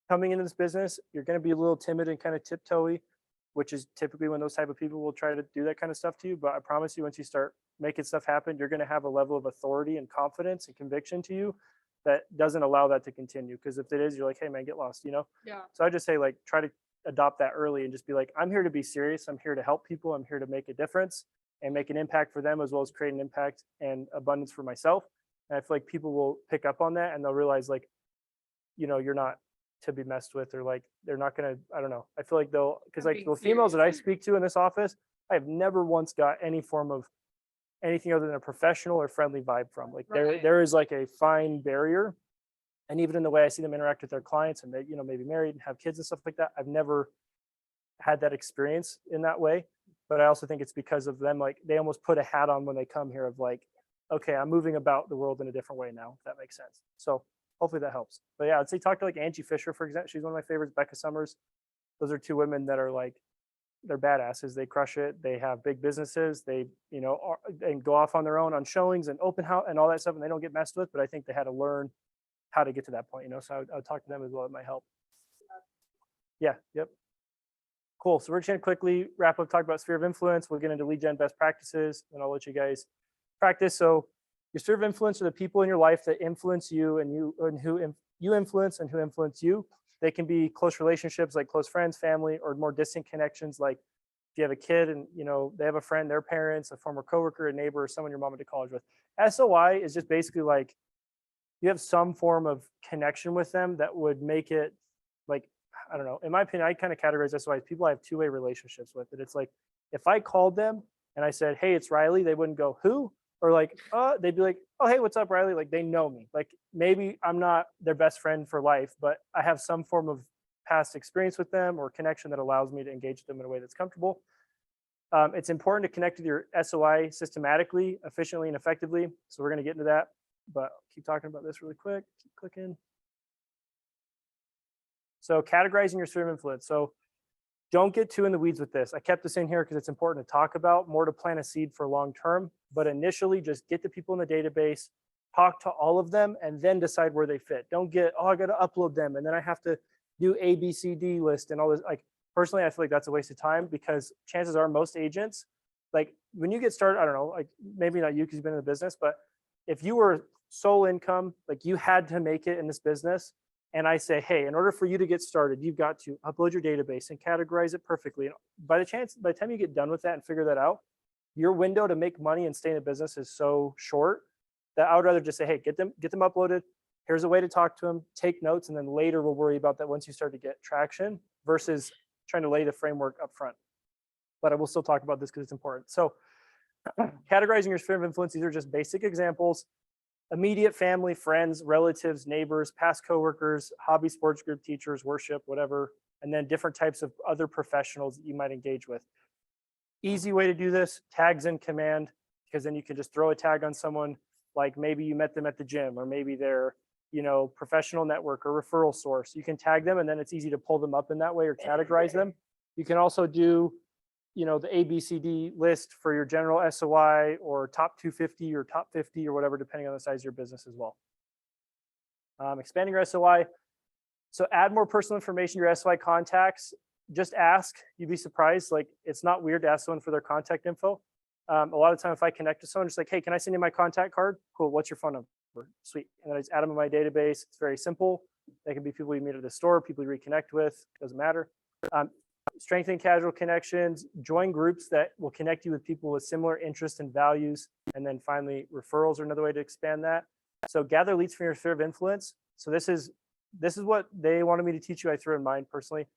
coming into this business, you're going to be a little timid and kind of tiptoey, which is typically when those type of people will try to do that kind of stuff to you. But I promise you, once you start making stuff happen, you're going to have a level of authority and confidence and conviction to you that doesn't allow that to continue. Because if it is, you're like, hey man, get lost, Yeah. So I just say, like, try to adopt that early and just be like, I'm here to be serious. I'm here to help people. I'm here to make a difference and make an impact for them, as well as create an impact and abundance for myself. And I feel like people will pick up on that, and they'll realize, like, you're not to be messed with, or like, they're not going to, I don't know. I feel like because I'm like being the females that I serious. speak to in this office, I have never once got any form of anything other than a professional or friendly vibe from. Like Right. there is like a fine barrier. And even in the way I see them interact with their clients, and they, maybe married and have kids and stuff like that, I've never had that experience in that way. But I also think it's because of them, like, they almost put a hat on when they come here of like, okay, I'm moving about the world in a different way now, if that makes sense. So hopefully that helps. But yeah, I'd say talk to like Angie Fisher, for example. She's one of my favorites. Becca Summers. Those are two women that are like, they're badasses. They crush it. They have big businesses. They, and go off on their own on showings and open house and all that stuff, and they don't get messed with. But I think they had to learn how to get to that point, So I would talk to them as well. It might help. Yeah. Yep. Cool. So we're just gonna quickly wrap up, talk about sphere of influence. We'll get into lead gen best practices, and I'll let you guys practice. So your sphere of influence are the people in your life that influence you, and who you influence and who influence you. They can be close relationships, like close friends, family, or more distant connections, like if you have a kid and they have a friend, their parents, a former coworker, a neighbor, or someone your mom went to college with. SOI is just basically like you have some form of connection with them that would make it like I don't know, in my opinion, I kind of categorize this as people I have two-way relationships with. And it's like, if I called them and I said, hey, it's Riley, they wouldn't go, who? Or like, they'd be like, oh, hey, what's up, Riley? Like, they know me. Like, maybe I'm not their best friend for life, but I have some form of past experience with them or connection that allows me to engage with them in a way that's comfortable. It's important to connect with your SOI systematically, efficiently, and effectively. So we're going to get into that, but I'll keep talking about this really quick. Keep clicking. So categorizing your sphere of influence. So don't get too in the weeds with this. I kept this in here because it's important to talk about, more to plant a seed for long term. But initially, just get the people in the database, talk to all of them, and then decide where they fit. Don't get, oh, I got to upload them, and then I have to do A, B, C, D list and all this. Like, personally, I feel like that's a waste of time, because chances are most agents, like when you get started, I don't know, like maybe not you because you've been in the business, but if you were sole income, like you had to make it in this business, and I say, hey, in order for you to get started, you've got to upload your database and categorize it perfectly. And by the time you get done with that and figure that out, your window to make money and stay in a business is so short that I would rather just say, hey, get them uploaded. Here's a way to talk to them, take notes, and then later we'll worry about that once you start to get traction, versus trying to lay the framework up front. But I will still talk about this because it's important. So categorizing your sphere of influence, these are just basic examples. Immediate family, friends, relatives, neighbors, past coworkers, hobby sports group, teachers, worship, whatever, and then different types of other professionals that you might engage with. Easy way to do this, tags in command, because then you can just throw a tag on someone, like maybe you met them at the gym, or maybe they're, professional network or referral source. You can tag them, and then it's easy to pull them up in that way or categorize them. You can also do, the ABCD list for your general SOI, or top 250 or top 50 or whatever, depending on the size of your business as well. Expanding your SOI. So add more personal information to your SOI contacts. Just ask, you'd be surprised. Like, it's not weird to ask someone for their contact info. A lot of the time, if I connect to someone, just like, hey, can I send you my contact card? Cool, what's your phone number? Sweet. And then I just add them in my database. It's very simple. They can be people you meet at the store, people you reconnect with, doesn't matter. Strengthen casual connections, join groups that will connect you with people with similar interests and values. And then finally, referrals are another way to expand that. So gather leads from your sphere of influence. So this is what they wanted me to teach you. I threw in mind personally.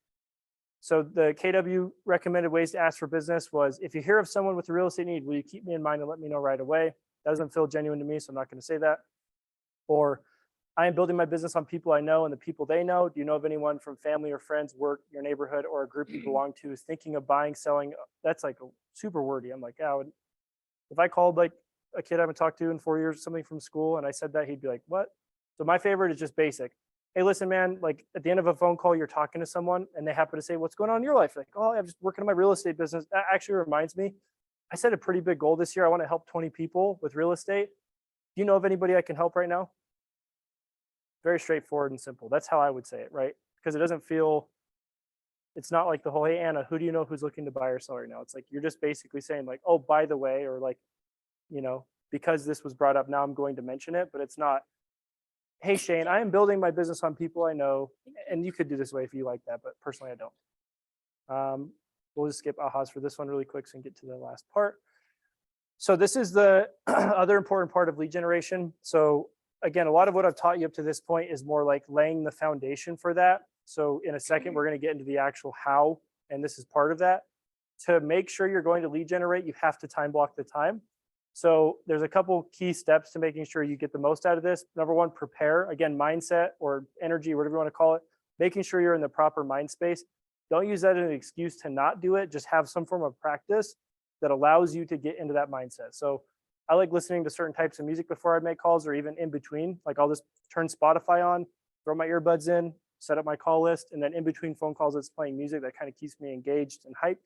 So the KW recommended ways to ask for business was, if you hear of someone with a real estate need, will you keep me in mind and let me know right away? That doesn't feel genuine to me, so I'm not going to say that. Or, I am building my business on people I know and the people they know. Do you know of anyone from family or friends, work, your neighborhood, or a group you belong to is thinking of buying, selling? That's like super wordy. I'm like, oh, if I called like a kid I haven't talked to in 4 years, something from school, and I said that, he'd be like, what? So my favorite is just basic. Hey, listen, man, like at the end of a phone call, you're talking to someone and they happen to say, what's going on in your life? Like, oh, I'm just working on my real estate business. That actually reminds me, I set a pretty big goal this year. I want to help 20 people with real estate. Do you know of anybody I can help right now? Very straightforward and simple. That's how I would say it, right? Because it doesn't feel, it's not like the whole, hey, Anna, who do you know who's looking to buy or sell right now? It's like, you're just basically saying like, oh, by the way, or like, because this was brought up, now I'm going to mention it, but it's not, hey, Shane, I am building my business on people I know. And you could do this way if you like that, but personally, I don't. We'll just skip ahas for this one really quick so we can get to the last part. So this is the other important part of lead generation. So again, a lot of what I've taught you up to this point is more like laying the foundation for that. So in a second, we're going to get into the actual how, and this is part of that. To make sure you're going to lead generate, you have to time block the time. So there's a couple key steps to making sure you get the most out of this. Number one, prepare. Again, mindset or energy, whatever you want to call it, making sure you're in the proper mind space. Don't use that as an excuse to not do it. Just have some form of practice that allows you to get into that mindset. So I like listening to certain types of music before I make calls, or even in between. Like, I'll just turn Spotify on, throw my earbuds in, set up my call list, and then in between phone calls, it's playing music that kind of keeps me engaged and hyped.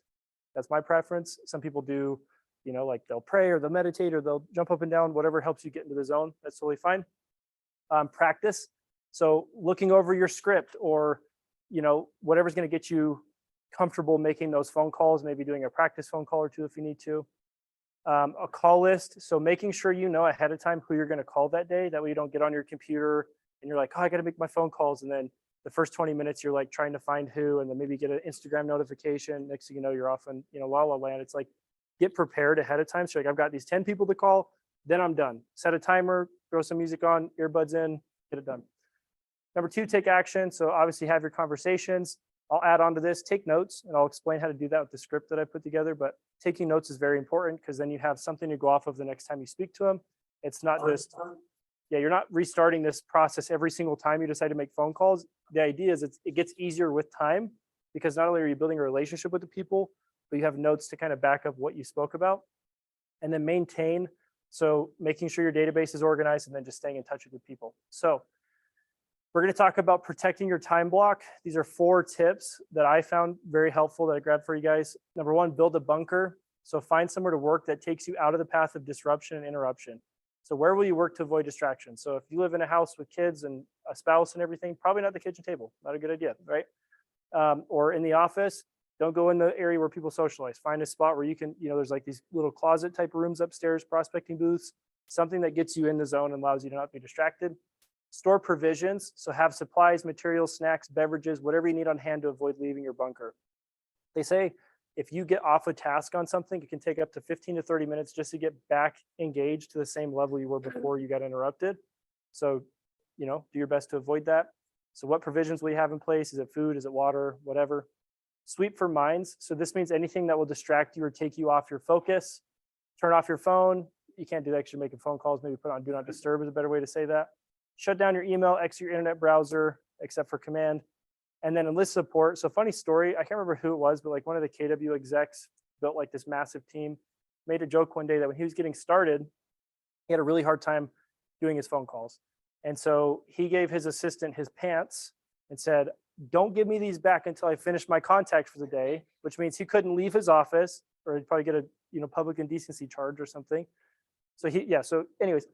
That's my preference. Some people do, like they'll pray or they'll meditate or they'll jump up and down, whatever helps you get into the zone. That's totally fine. Practice. So looking over your script, or, whatever's going to get you comfortable making those phone calls, maybe doing a practice phone call or two if you need to. A call list. So making sure you know ahead of time who you're going to call that day. That way you don't get on your computer and you're like, oh, I got to make my phone calls. And then the first 20 minutes, you're like trying to find who, and then maybe get an Instagram notification. Next thing you know, you're off in, la la land. It's like, get prepared ahead of time. So like, I've got these 10 people to call, then I'm done. Set a timer, throw some music on, earbuds in, get it done. Number two, take action. So obviously have your conversations. I'll add on to this, take notes, and I'll explain how to do that with the script that I put together. But taking notes is very important because then you have something to go off of the next time you speak to them. It's not just, yeah, you're not restarting this process every single time you decide to make phone calls. The idea is it gets easier with time because not only are you building a relationship with the people, but you have notes to kind of back up what you spoke about. And then maintain, so making sure your database is organized and then just staying in touch with the people. So we're going to talk about protecting your time block. These are 4 tips that I found very helpful that I grabbed for you guys. Number 1, build a bunker. So find somewhere to work that takes you out of the path of disruption and interruption. So where will you work to avoid distraction? So if you live in a house with kids and a spouse and everything, probably not the kitchen table. Not a good idea, right? Or in the office, don't go in the area where people socialize. Find a spot where you can, there's like these little closet type of rooms upstairs, prospecting booths, something that gets you in the zone and allows you to not be distracted. Store provisions. So have supplies, materials, snacks, beverages, whatever you need on hand to avoid leaving your bunker. They say if you get off a task on something, it can take up to 15 to 30 minutes just to get back engaged to the same level you were before you got interrupted. So, do your best to avoid that. So what provisions will you have in place? Is it food? Is it water? Whatever. Sweep for minds. So this means anything that will distract you or take you off your focus. Turn off your phone. You can't do that because you're making phone calls. Maybe put on do not disturb is a better way to say that. Shut down your email, exit your internet browser, except for command. And then enlist support. So funny story, I can't remember who it was, but like one of the KW execs built like this massive team, made a joke one day that when he was getting started, he had a really hard time doing his phone calls. And so he gave his assistant his pants and said, don't give me these back until I finish my contact for the day, which means he couldn't leave his office or he'd probably get a public indecency charge or something. So so anyways,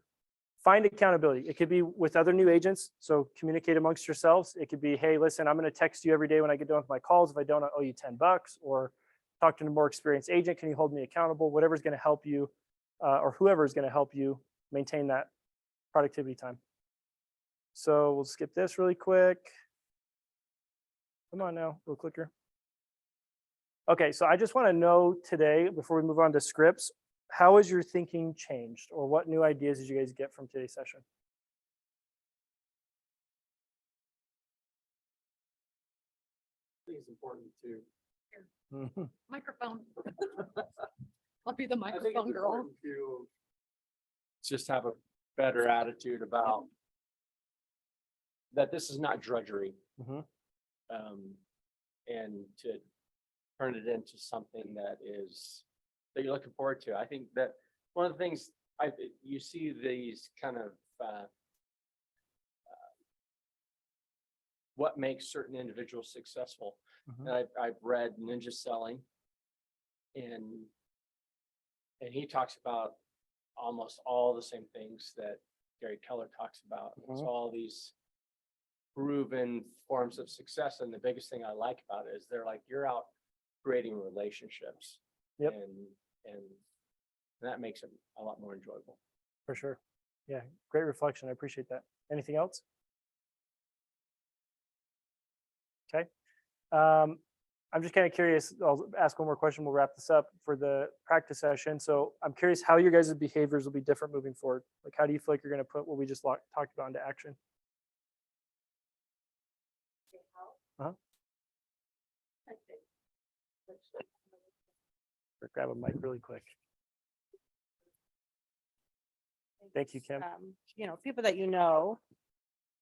find accountability. It could be with other new agents. So communicate amongst yourselves. It could be, hey, listen, I'm going to text you every day when I get done with my calls. If I don't, I owe you $10, or talk to a more experienced agent. Can you hold me accountable? Whatever's going to help you or whoever is going to help you maintain that productivity time. So we'll skip this really quick. Come on now, little clicker. Okay, so I just want to know today, before we move on to scripts, how has your thinking changed, or what new ideas did you guys get from today's session? I think it's important to. Mhm. Microphone. I'll be the I think it's microphone girl. important to just have a better attitude about that this is not drudgery. Mhm. And to turn it into something that you're looking forward to. I think that one of the things you see these kind of what makes certain individuals successful. Mhm. And I've read Ninja Selling, and he talks about almost all the same things that Gary Keller talks about. It's Mhm. all these proven forms of success. And the biggest thing I like about it is they're like, you're out creating relationships. Yep. And that makes it a lot more enjoyable. For sure. Yeah, great reflection. I appreciate that. Anything else? Okay. I'm just kind of curious. I'll ask one more question. We'll wrap this up for the practice session. So I'm curious how your guys' behaviors will be different moving forward. Like, how do you feel like you're going to put what we just talked about into action? Uh-huh. Grab a mic really quick. Thank you, Kim. People that you know.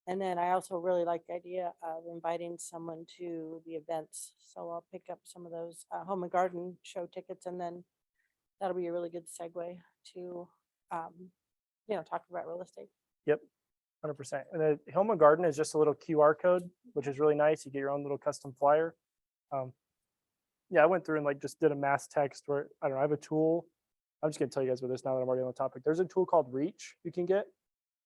And then I also really like the idea of inviting someone to the events. So I'll pick up some of those home and garden show tickets, and then that'll be a really good segue to, talk about real estate. Yep, 100%. And the Home and Garden is just a little QR code, which is really nice. You get your own little custom flyer. I went through and just did a mass text where, I don't know, I have a tool. I'm just gonna tell you guys about this now that I'm already on the topic. There's a tool called Reach you can get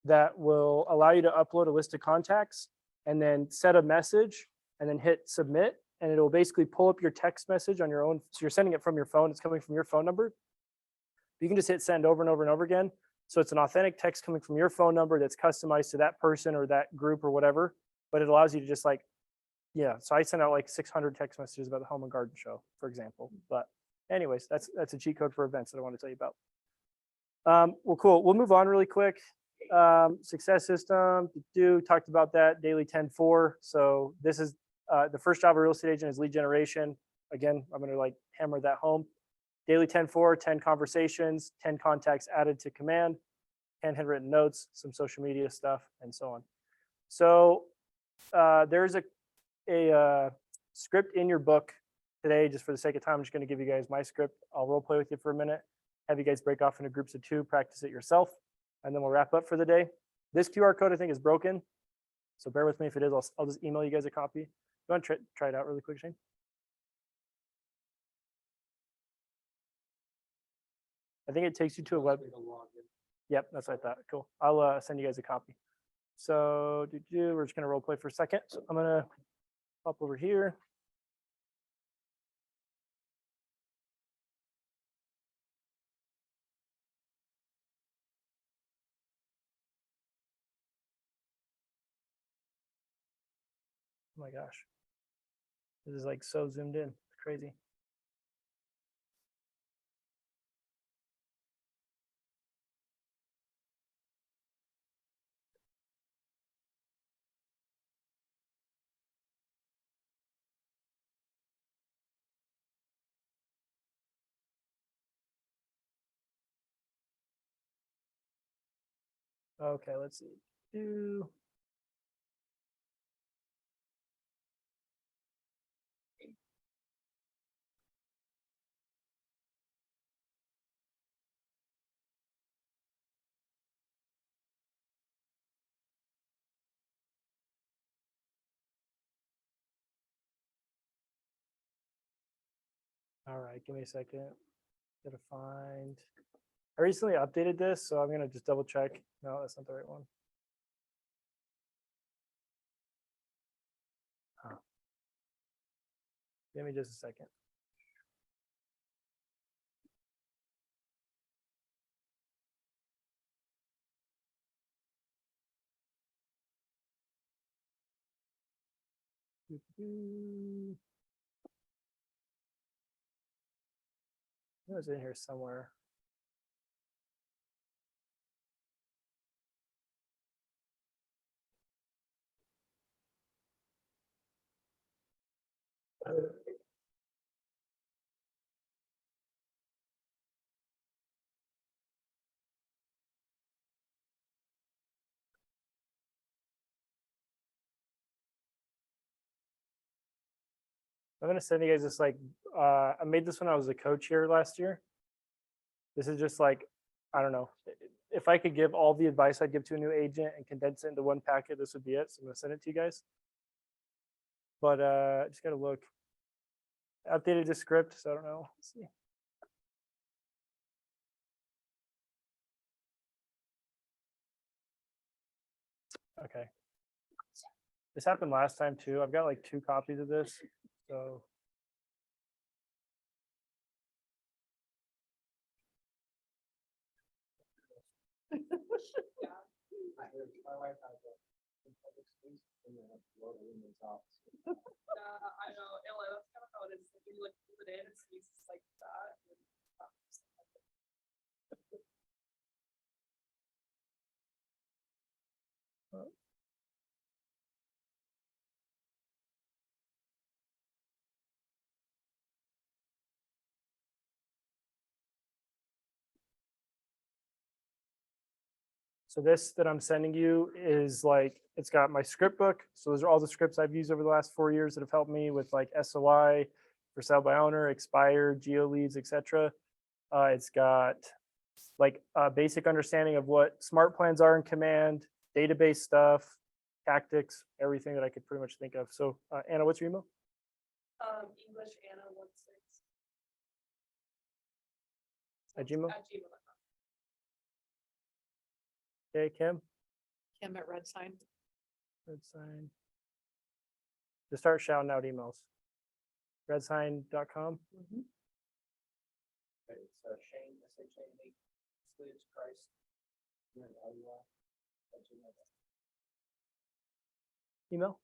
that will allow you to upload a list of contacts and then set a message and then hit submit. And it'll basically pull up your text message on your own. So you're sending it from your phone. It's coming from your phone number. You can just hit send over and over and over again. So it's an authentic text coming from your phone number that's customized to that person or that group or whatever. But it allows you to just so I sent out 600 text messages about the Home and Garden show, for example. But anyways, that's a cheat code for events that I want to tell you about. Well, cool. We'll move on really quick. Success system, talked about that, daily 10-4. So this is the first job of a real estate agent is lead generation. Again, I'm going to like hammer that home. Daily 10-4, 10 conversations, 10 contacts added to command, 10 handwritten notes, some social media stuff, and so on. So there's a script in your book today. Just for the sake of time, I'm just going to give you guys my script. I'll role play with you for a minute, have you guys break off into groups of 2, practice it yourself, and then we'll wrap up for the day. This QR code I think is broken, so bear with me if it is. I'll just email you guys a copy. You want to try it out really quick, Shane? I think it takes you to a web. Yep, that's what I thought. Cool. I'll send you guys a copy. So we're just gonna role play for a second. So I'm gonna pop over here. Oh my gosh. This is like so zoomed in. It's crazy. Okay, let's see. All right, give me a second. Gotta find. I recently updated this, so I'm gonna just double check. No, that's not the right one. Oh. Give me just a second. It was in here somewhere. I'm gonna send you guys this like I made this when I was a coach here last year. This is just like, I don't know. If I could give all the advice I'd give to a new agent and condense it into one packet, this would be it. So I'm gonna send it to you guys. But just gotta look. Updated the script, so I don't know. Let's see. Okay. This happened last time too. I've got like 2 copies of this. So My wife has a public space and then a lot of women's office. I know, Ella, that's kind of how it is. Like, you like pull it in, it's spaces like that. and, So this that I'm sending you is like, it's got my script book. So those are all the scripts I've used over the last 4 years that have helped me with like SOI, for sale by owner, expired, geo leads, etc. It's got like a basic understanding of what smart plans are in command, database stuff, tactics, everything that I could pretty much think of. So Anna, what's your email? English Anna 16 At Gmail? at gmail.com. Okay, Kim, Kim at Red Sign. red sign. To start shouting out emails. Redsign.com. It's Shane, S-H-A-N-E, Slaves Christ. And then L-U-I, at gmail.com. Email.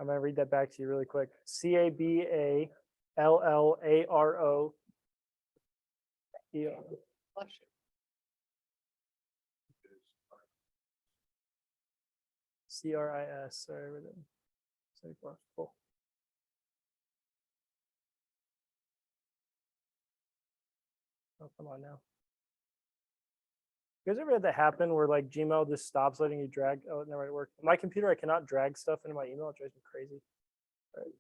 I'm gonna read that back to you really quick. CABALLARO. CRIS. Sorry, I read it. 74. Cool. Oh, come on now. You guys ever had that happen where like Gmail just stops letting you drag? Oh, it never worked. On my computer, I cannot drag stuff into my email. It drives me crazy. All right.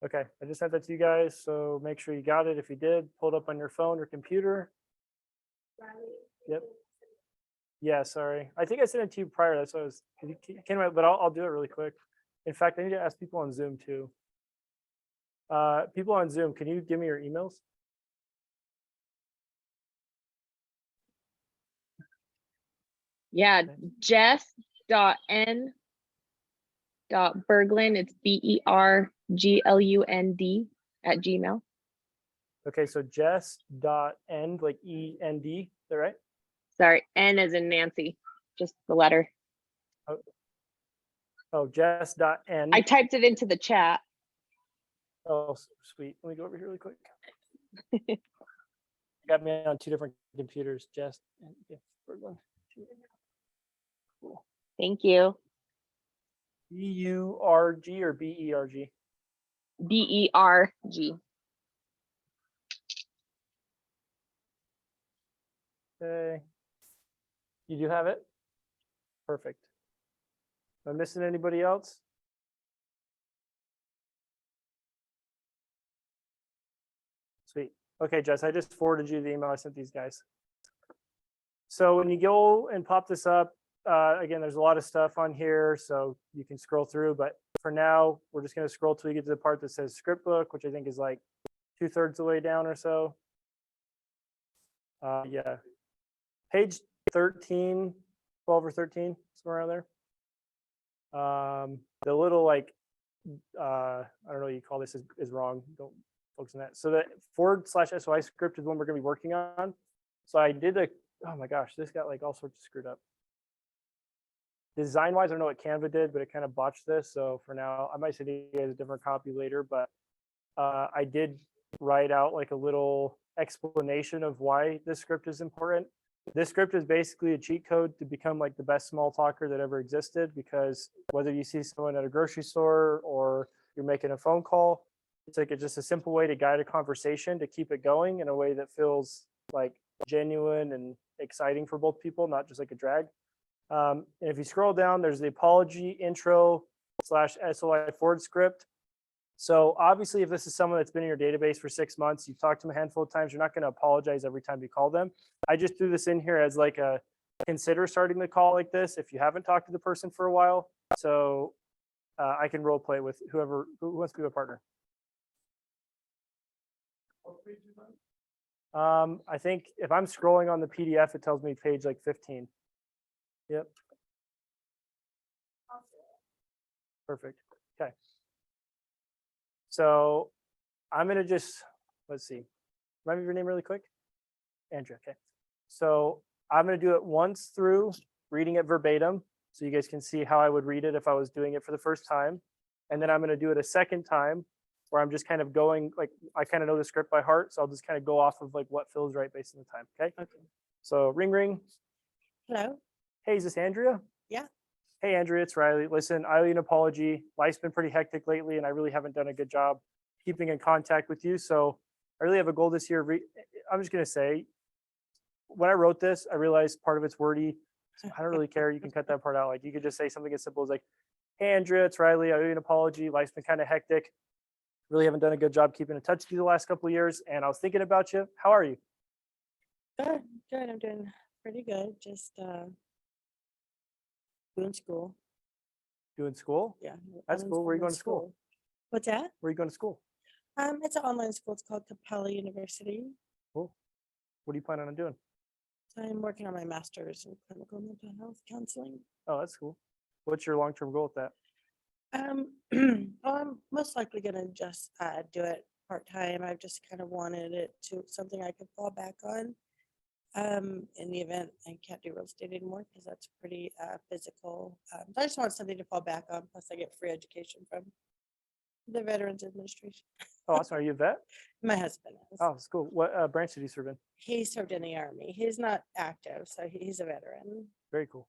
Okay, I just sent that to you guys, so make sure you got it. If you did, pull it up on your phone or computer. Yep. Yeah, sorry. I think I sent it to you prior. That's what I was. But I'll do it really quick. In fact, I need to ask people on Zoom too. People on Zoom, can you give me your emails? Yeah, Okay. Jess.n.berglund, it's BERGLUND at Gmail. Okay, so Jess.end, like END, is that right? Sorry, N as in Nancy, just the letter. Oh, Jess.end. I typed it into the chat. Oh, sweet. Let me go over here really quick. Got me on two different computers, Jess and yeah, Berglund. Cool. Thank you. BURG or BERG? BERG. Okay. You do have it? Perfect. Am I missing anybody else? Sweet. Okay, Jess, I just forwarded you the email I sent these guys. So when you go and pop this up, again, there's a lot of stuff on here, so you can scroll through. But for now, we're just going to scroll till you get to the part that says script book, which I think is like 2/3 the way down or so. Yeah. Page 13, 12 or 13, somewhere around there. The little like, I don't know what you call this is wrong. Don't focus on that. So the /SOI script is one we're going to be working on. So I did oh my gosh, this got like all sorts of screwed up. Design wise, I don't know what Canva did, but it kind of botched this. So for now, I might send you guys a different copy later, but I did write out like a little explanation of why this script is important. This script is basically a cheat code to become like the best small talker that ever existed, because whether you see someone at a grocery store or you're making a phone call, it's like just a simple way to guide a conversation to keep it going in a way that feels like genuine and exciting for both people, not just like a drag. And if you scroll down, there's the apology intro /SOI forward script. So obviously, if this is someone that's been in your database for 6 months, you've talked to them a handful of times, you're not going to apologize every time you call them. I just threw this in here as like a consider starting the call like this if you haven't talked to the person for a while. So I can role play with who wants to be a partner. I think if I'm scrolling on the PDF, it tells me page like 15. Yep. Perfect. Okay. So I'm going to just, let's see, remind me of your name really quick. Andrea. Okay. So I'm going to do it once through reading it verbatim, so you guys can see how I would read it if I was doing it for the first time. And then I'm going to do it a second time where I'm just kind of going, like, I kind of know the script by heart. So I'll just kind of go off of like what feels right based on the time. Okay. Okay. So ring, ring. Hello? Hey, is this Andrea? Yeah. Hey, Andrea, it's Riley. Listen, I owe you an apology. Life's been pretty hectic lately, and I really haven't done a good job keeping in contact with you. So I really have a goal this year. I'm just going to say, when I wrote this, I realized part of it's wordy. So I don't really care. You can cut that part out. Like, you could just say something as simple as like, hey, Andrea, it's Riley. I owe you an apology. Life's been kind of hectic. Really haven't done a good job keeping in touch with you the last couple of years. And I was thinking about you. How are you? Good, good. I'm doing pretty good. Just doing school. Doing school? Yeah. That's cool. Where are you going to school? What's that? Where are you going to school? It's an online school. It's called Capella University. Cool. What are you planning on doing? So I'm working on my master's in clinical mental health counseling. Oh, that's cool. What's your long-term goal with that? Well, I'm most likely gonna just do it part-time. I've just kind of wanted it to something I could fall back on. In the event I can't do real estate anymore, because that's pretty physical. So I just want something to fall back on, plus I get free education from the Veterans Administration. Oh, awesome. Are you a vet? My husband is. Oh, it's cool. What branch did you serve in? He served in the army. He's not active, so he's a veteran. Very cool.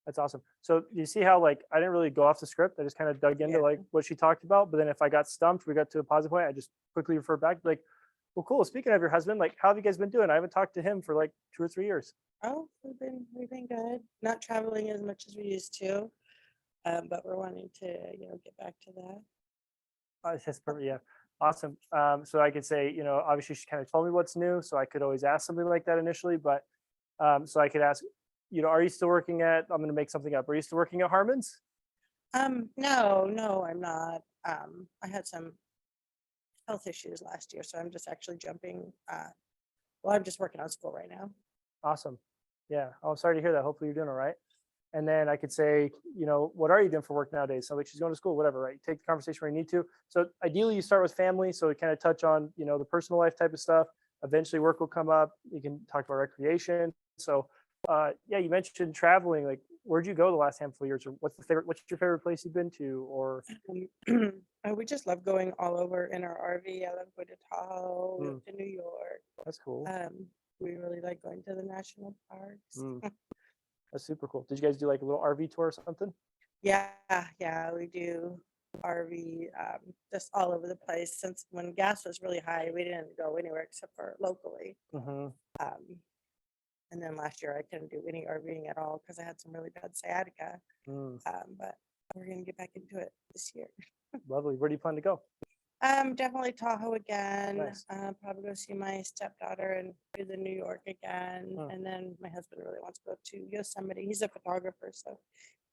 That's awesome. So you see how like I didn't really go off the script. I just kind of dug into Yeah. like what she talked about. But then if I got stumped, we got to a positive point, I just quickly refer back like, well, cool. Speaking of your husband, like how have you guys been doing? I haven't talked to him for like 2 or 3 years. Oh, we've been good. Not traveling as much as we used to, but we're wanting to, get back to that. That's perfect. Yeah. Awesome. So I could say, obviously she kind of told me what's new. So I could always ask something like that initially, but so I could ask, are you still working at, I'm going to make something up. Are you still working at Harmon's? No, I'm not. I had some health issues last year, so I'm just actually jumping. Well, I'm just working on school right now. Awesome. Yeah. Oh, I'm sorry to hear that. Hopefully you're doing all right. And then I could say, what are you doing for work nowadays? So like she's going to school, whatever, right? Take the conversation where you need to. So ideally you start with family. So we kind of touch on, the personal life type of stuff. Eventually work will come up. You can talk about recreation. So yeah, you mentioned traveling. Like where'd you go the last handful of years? Or what's your favorite place you've been to? Or We just love going all over in our RV. I love going to Tahoe, Mm. to New York. that's cool. We really like going to the national parks. Mm. That's super cool. Did you guys do like a little RV tour or something? Yeah, we do RV just all over the place. Since when gas was really high, we didn't go anywhere except for locally. Mm-hmm. And then last year I couldn't do any RVing at all because I had some really bad sciatica. Mm. But we're gonna get back into it this year. Lovely. Where do you plan to go? Definitely Tahoe again. Nice. Probably go see my stepdaughter and do the New York again. Hmm. And then my husband really wants to go to Yosemite. He's a photographer, so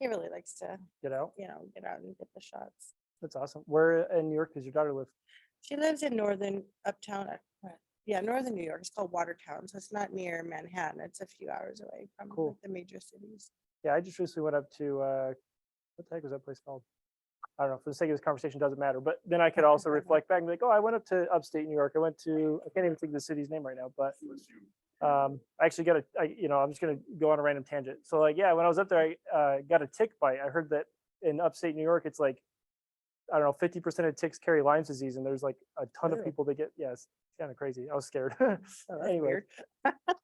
he really likes to, Get out. get out and get the shots. That's awesome. Where in New York does your daughter live? She lives in northern uptown. Northern New York. It's called Watertown, so it's not near Manhattan. It's a few hours away from Cool. like, the major cities. Yeah, I just recently went up to what the heck was that place called? I don't know. For the sake of this conversation, doesn't matter. But then I could also reflect back and be like, oh, I went up to upstate New York. I can't even think of the city's name right now, but I actually got I'm just gonna go on a random tangent. So like, yeah, when I was up there, I got a tick bite. I heard that in upstate New York, it's like, I don't know, 50% of ticks carry Lyme's disease, and there's like a ton of Ew. people that get. Yes, kind of crazy. I was scared. Oh, that's Anyway, weird.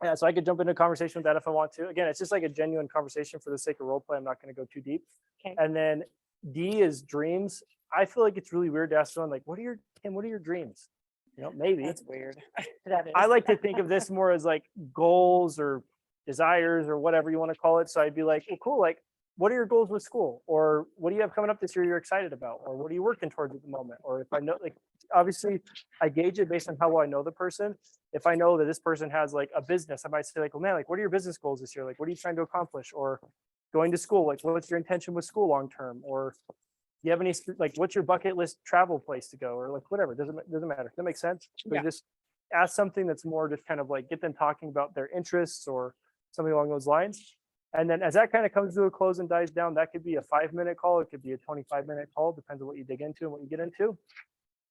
yeah, so I could jump into a conversation with that if I want to. Again, it's just like a genuine conversation for the sake of role play. I'm not going to go too deep. Okay. And then D is dreams. I feel like it's really weird to ask someone like, what are your dreams? Maybe. That's weird. That is. I like to think of this more as like goals or desires or whatever you want to call it. So I'd be like, well, cool. Like, what are your goals with school? Or what do you have coming up this year you're excited about? Or what are you working towards at the moment? Or if I know, like, obviously I gauge it based on how well I know the person. If I know that this person has like a business, I might say like, well, man, like, what are your business goals this year? Like, what are you trying to accomplish? Or going to school, like, what's your intention with school long term? Or do you have any, like, what's your bucket list travel place to go? Or like, whatever, doesn't matter. Does that make sense? But Yeah. just ask something that's more just kind of like get them talking about their interests or something along those lines. And then as that kind of comes to a close and dies down, that could be a 5-minute call. It could be a 25-minute call, depends on what you dig into and what you get into.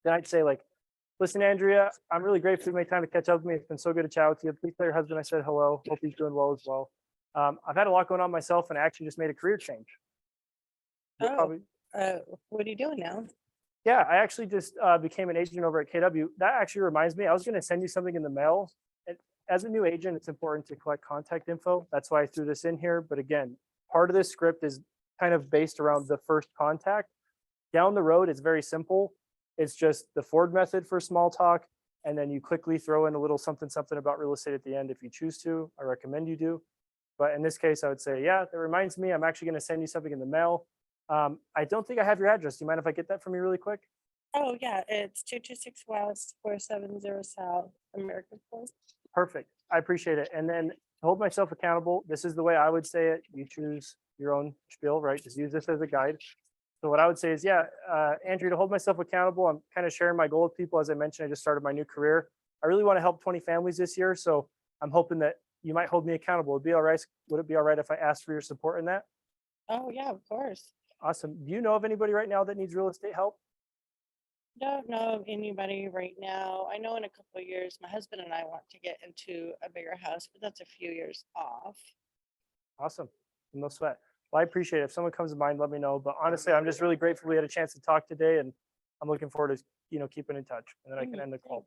Then I'd say like, listen, Andrea, I'm really grateful you made time to catch up with me. It's been so good to chat with you. Please tell your husband I said hello. Hope he's doing well as well. I've had a lot going on myself and I actually just made a career change. You'll Oh. probably- What are you doing now? yeah, I actually just became an agent over at KW. That actually reminds me, I was going to send you something in the mail. As a new agent, it's important to collect contact info. That's why I threw this in here. But again, part of this script is kind of based around the first contact. Down the road, it's very simple. It's just the Ford method for small talk. And then you quickly throw in a little something about real estate at the end if you choose to. I recommend you do. But in this case, I would say, yeah, that reminds me, I'm actually going to send you something in the mail. I don't think I have your address. Do you mind if I get that from you really quick? Oh, yeah, it's 226 West, 470 South, American Place. Perfect. I appreciate it. And then to hold myself accountable, this is the way I would say it. You choose your own spiel, right? Just use this as a guide. So what I would say is, yeah, Andrew, to hold myself accountable, I'm kind of sharing my goal with people. As I mentioned, I just started my new career. I really want to help 20 families this year. So I'm hoping that you might hold me accountable. Would it be all right if I asked for your support in that? Oh, yeah, of course. Awesome. Do you know of anybody right now that needs real estate help? Don't know of anybody right now. I know in a couple of years, my husband and I want to get into a bigger house, but that's a few years off. Awesome. No sweat. Well, I appreciate it. If someone comes to mind, let me know. But honestly, I'm just really grateful we had a chance to talk today, and I'm looking forward to keeping in touch. And then I can end the call.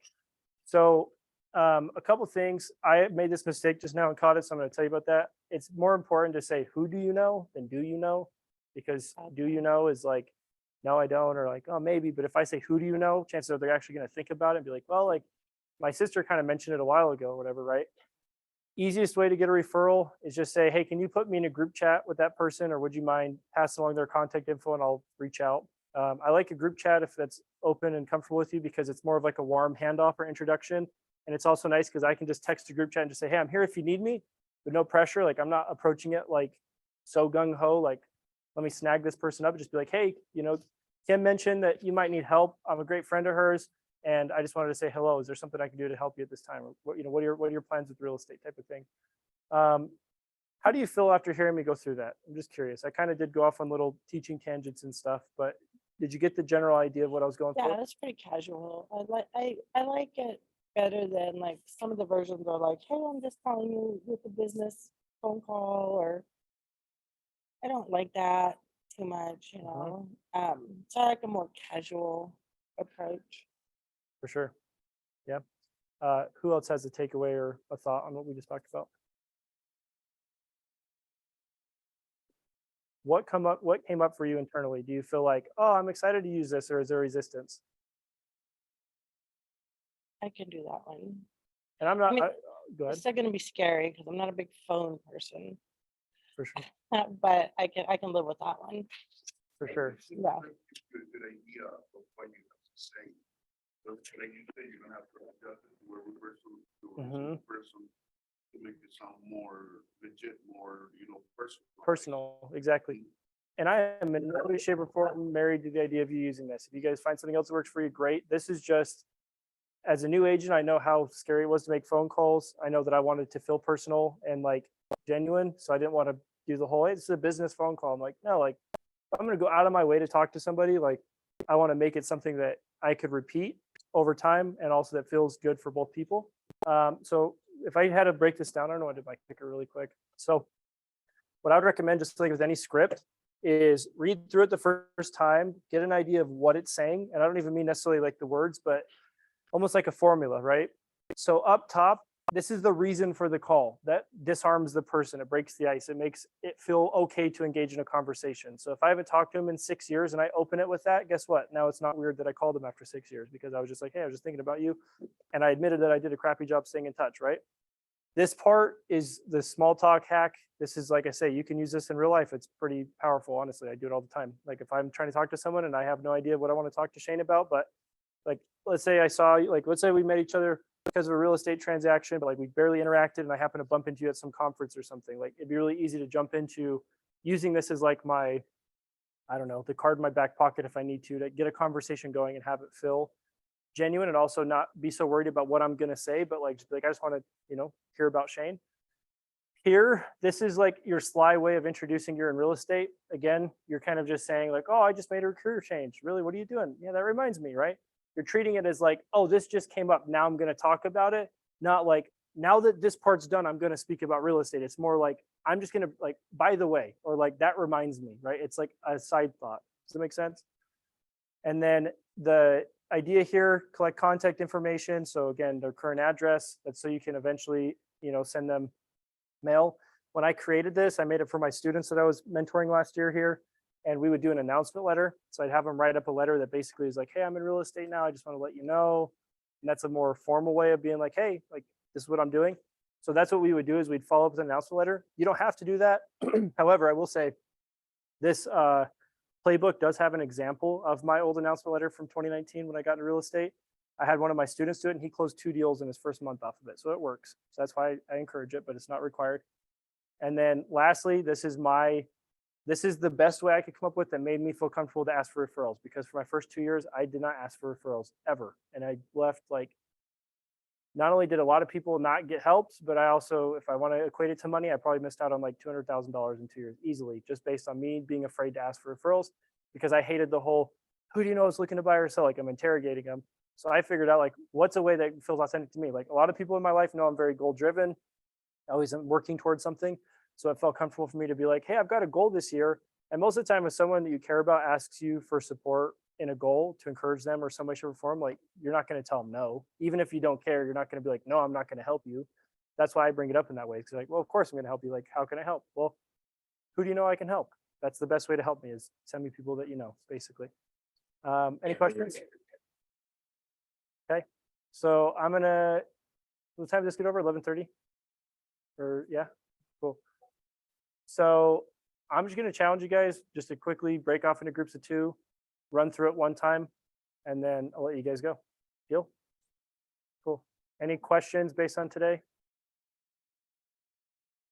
So a couple things. I made this mistake just now and caught it, so I'm going to tell you about that. It's more important to say who do you know than do you know, because do you know is like, no, I don't, or like, oh, maybe. But if I say who do you know, chances are they're actually going to think about it and be like, well, like my sister kind of mentioned it a while ago, or whatever, right? Easiest way to get a referral is just say, hey, can you put me in a group chat with that person, or would you mind passing along their contact info and I'll reach out. I like a group chat if that's open and comfortable with you, because it's more of like a warm handoff or introduction. And it's also nice because I can just text a group chat and just say, hey, I'm here if you need me, with no pressure. Like I'm not approaching it like so gung ho, like let me snag this person up. Just be like, hey, Kim mentioned that you might need help. I'm a great friend of hers, and I just wanted to say hello. Is there something I can do to help you at this time? Or what are your plans with real estate type of thing? How do you feel after hearing me go through that? I'm just curious. I kind of did go off on little teaching tangents and stuff, but did you get the general idea of what I was going Yeah, for? that's pretty casual. I like it better than like some of the versions are like, hey, I'm just calling you with a business phone call, or I don't like that too much, So I like a more casual approach. For sure. Yeah. Who else has a takeaway or a thought on what we just talked about? What came up for you internally? Do you feel like, oh, I'm excited to use this, or is there resistance? I can do that one. And I'm not, mean, go ahead. It's still gonna be scary because I'm not a big phone person, For sure. but I can live with that one. For sure. Yeah. Good idea of what you have to say. But like you say, you're gonna have to adjust it to where person to make it sound more legit, more, personal. Personal, exactly. And I am in no way, shape, or form married to the idea of you using this. If you guys find something else that works for you, great. This is just, as a new agent, I know how scary it was to make phone calls. I know that I wanted to feel personal and like genuine. So I didn't want to do the whole, hey, this is a business phone call. I'm like, no, like I'm going to go out of my way to talk to somebody. Like I want to make it something that I could repeat over time, and also that feels good for both people. So if I had to break this down, I don't know, I did my clicker really quick. So what I would recommend, just like with any script, is read through it the first time, get an idea of what it's saying. And I don't even mean necessarily like the words, but almost like a formula, right? So up top, this is the reason for the call. That disarms the person. It breaks the ice. It makes it feel okay to engage in a conversation. So if I haven't talked to him in 6 years and I open it with that, guess what? Now it's not weird that I called him after 6 years, because I was just like, hey, I was just thinking about you. And I admitted that I did a crappy job staying in touch, right? This part is the small talk hack. This is, like I say, you can use this in real life. It's pretty powerful, honestly. I do it all the time. Like if I'm trying to talk to someone and I have no idea what I want to talk to Shane about, but like, let's say let's say we met each other because of a real estate transaction, but like we barely interacted and I happen to bump into you at some conference or something. Like it'd be really easy to jump into using this as like my, I don't know, the card in my back pocket if I need to get a conversation going and have it feel genuine, and also not be so worried about what I'm going to say, but like, just be like, I just want to, hear about Shane. Here, this is like your sly way of introducing you're in real estate. Again, you're kind of just saying like, oh, I just made a career change. Really, what are you doing? Yeah, that reminds me, right? You're treating it as like, oh, this just came up. Now I'm going to talk about it. Not like, now that this part's done, I'm going to speak about real estate. It's more like, I'm just going to like, by the way, or like, that reminds me, right? It's like a side thought. Does that make sense? And then the idea here, collect contact information. So again, their current address. That's so you can eventually, send them mail. When I created this, I made it for my students that I was mentoring last year here. And we would do an announcement letter. So I'd have them write up a letter that basically is like, hey, I'm in real estate now. I just want to let you know. And that's a more formal way of being like, hey, like this is what I'm doing. So that's what we would do, is we'd follow up with an announcement letter. You don't have to do that. However, I will say this playbook does have an example of my old announcement letter from 2019 when I got into real estate. I had one of my students do it and he closed 2 deals in his first month off of it. So it works. So that's why I encourage it, but it's not required. And then lastly, this is the best way I could come up with that made me feel comfortable to ask for referrals, because for my first 2 years, I did not ask for referrals ever. And I left like not only did a lot of people not get helped, but I also, if I want to equate it to money, I probably missed out on like $200,000 in 2 years easily, just based on me being afraid to ask for referrals because I hated the whole, who do you know is looking to buy or sell? Like I'm interrogating them. So I figured out like, what's a way that feels authentic to me? Like a lot of people in my life know I'm very goal driven. I always am working towards something. So it felt comfortable for me to be like, hey, I've got a goal this year. And most of the time, if someone that you care about asks you for support in a goal to encourage them or some way, shape, or form, like you're not going to tell them no. Even if you don't care, you're not going to be like, no, I'm not going to help you. That's why I bring it up in that way. Because like, well, of course I'm going to help you. Like, how can I help? Well, who do you know I can help? That's the best way to help me is send me people that you know, basically. Any questions? Okay. So I'm gonna, what time does this get over? 11:30? Or yeah, cool. So I'm just gonna challenge you guys just to quickly break off into groups of 2, run through it one time, and then I'll let you guys go. Deal? Cool. Any questions based on today?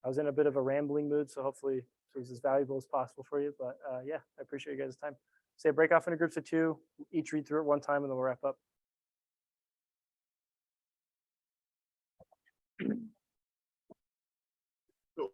I was in a bit of a rambling mood, so hopefully it was as valuable as possible for you. But yeah, I appreciate you guys' time. Say break off into groups of 2, each read through it one time, and then we'll wrap up. So,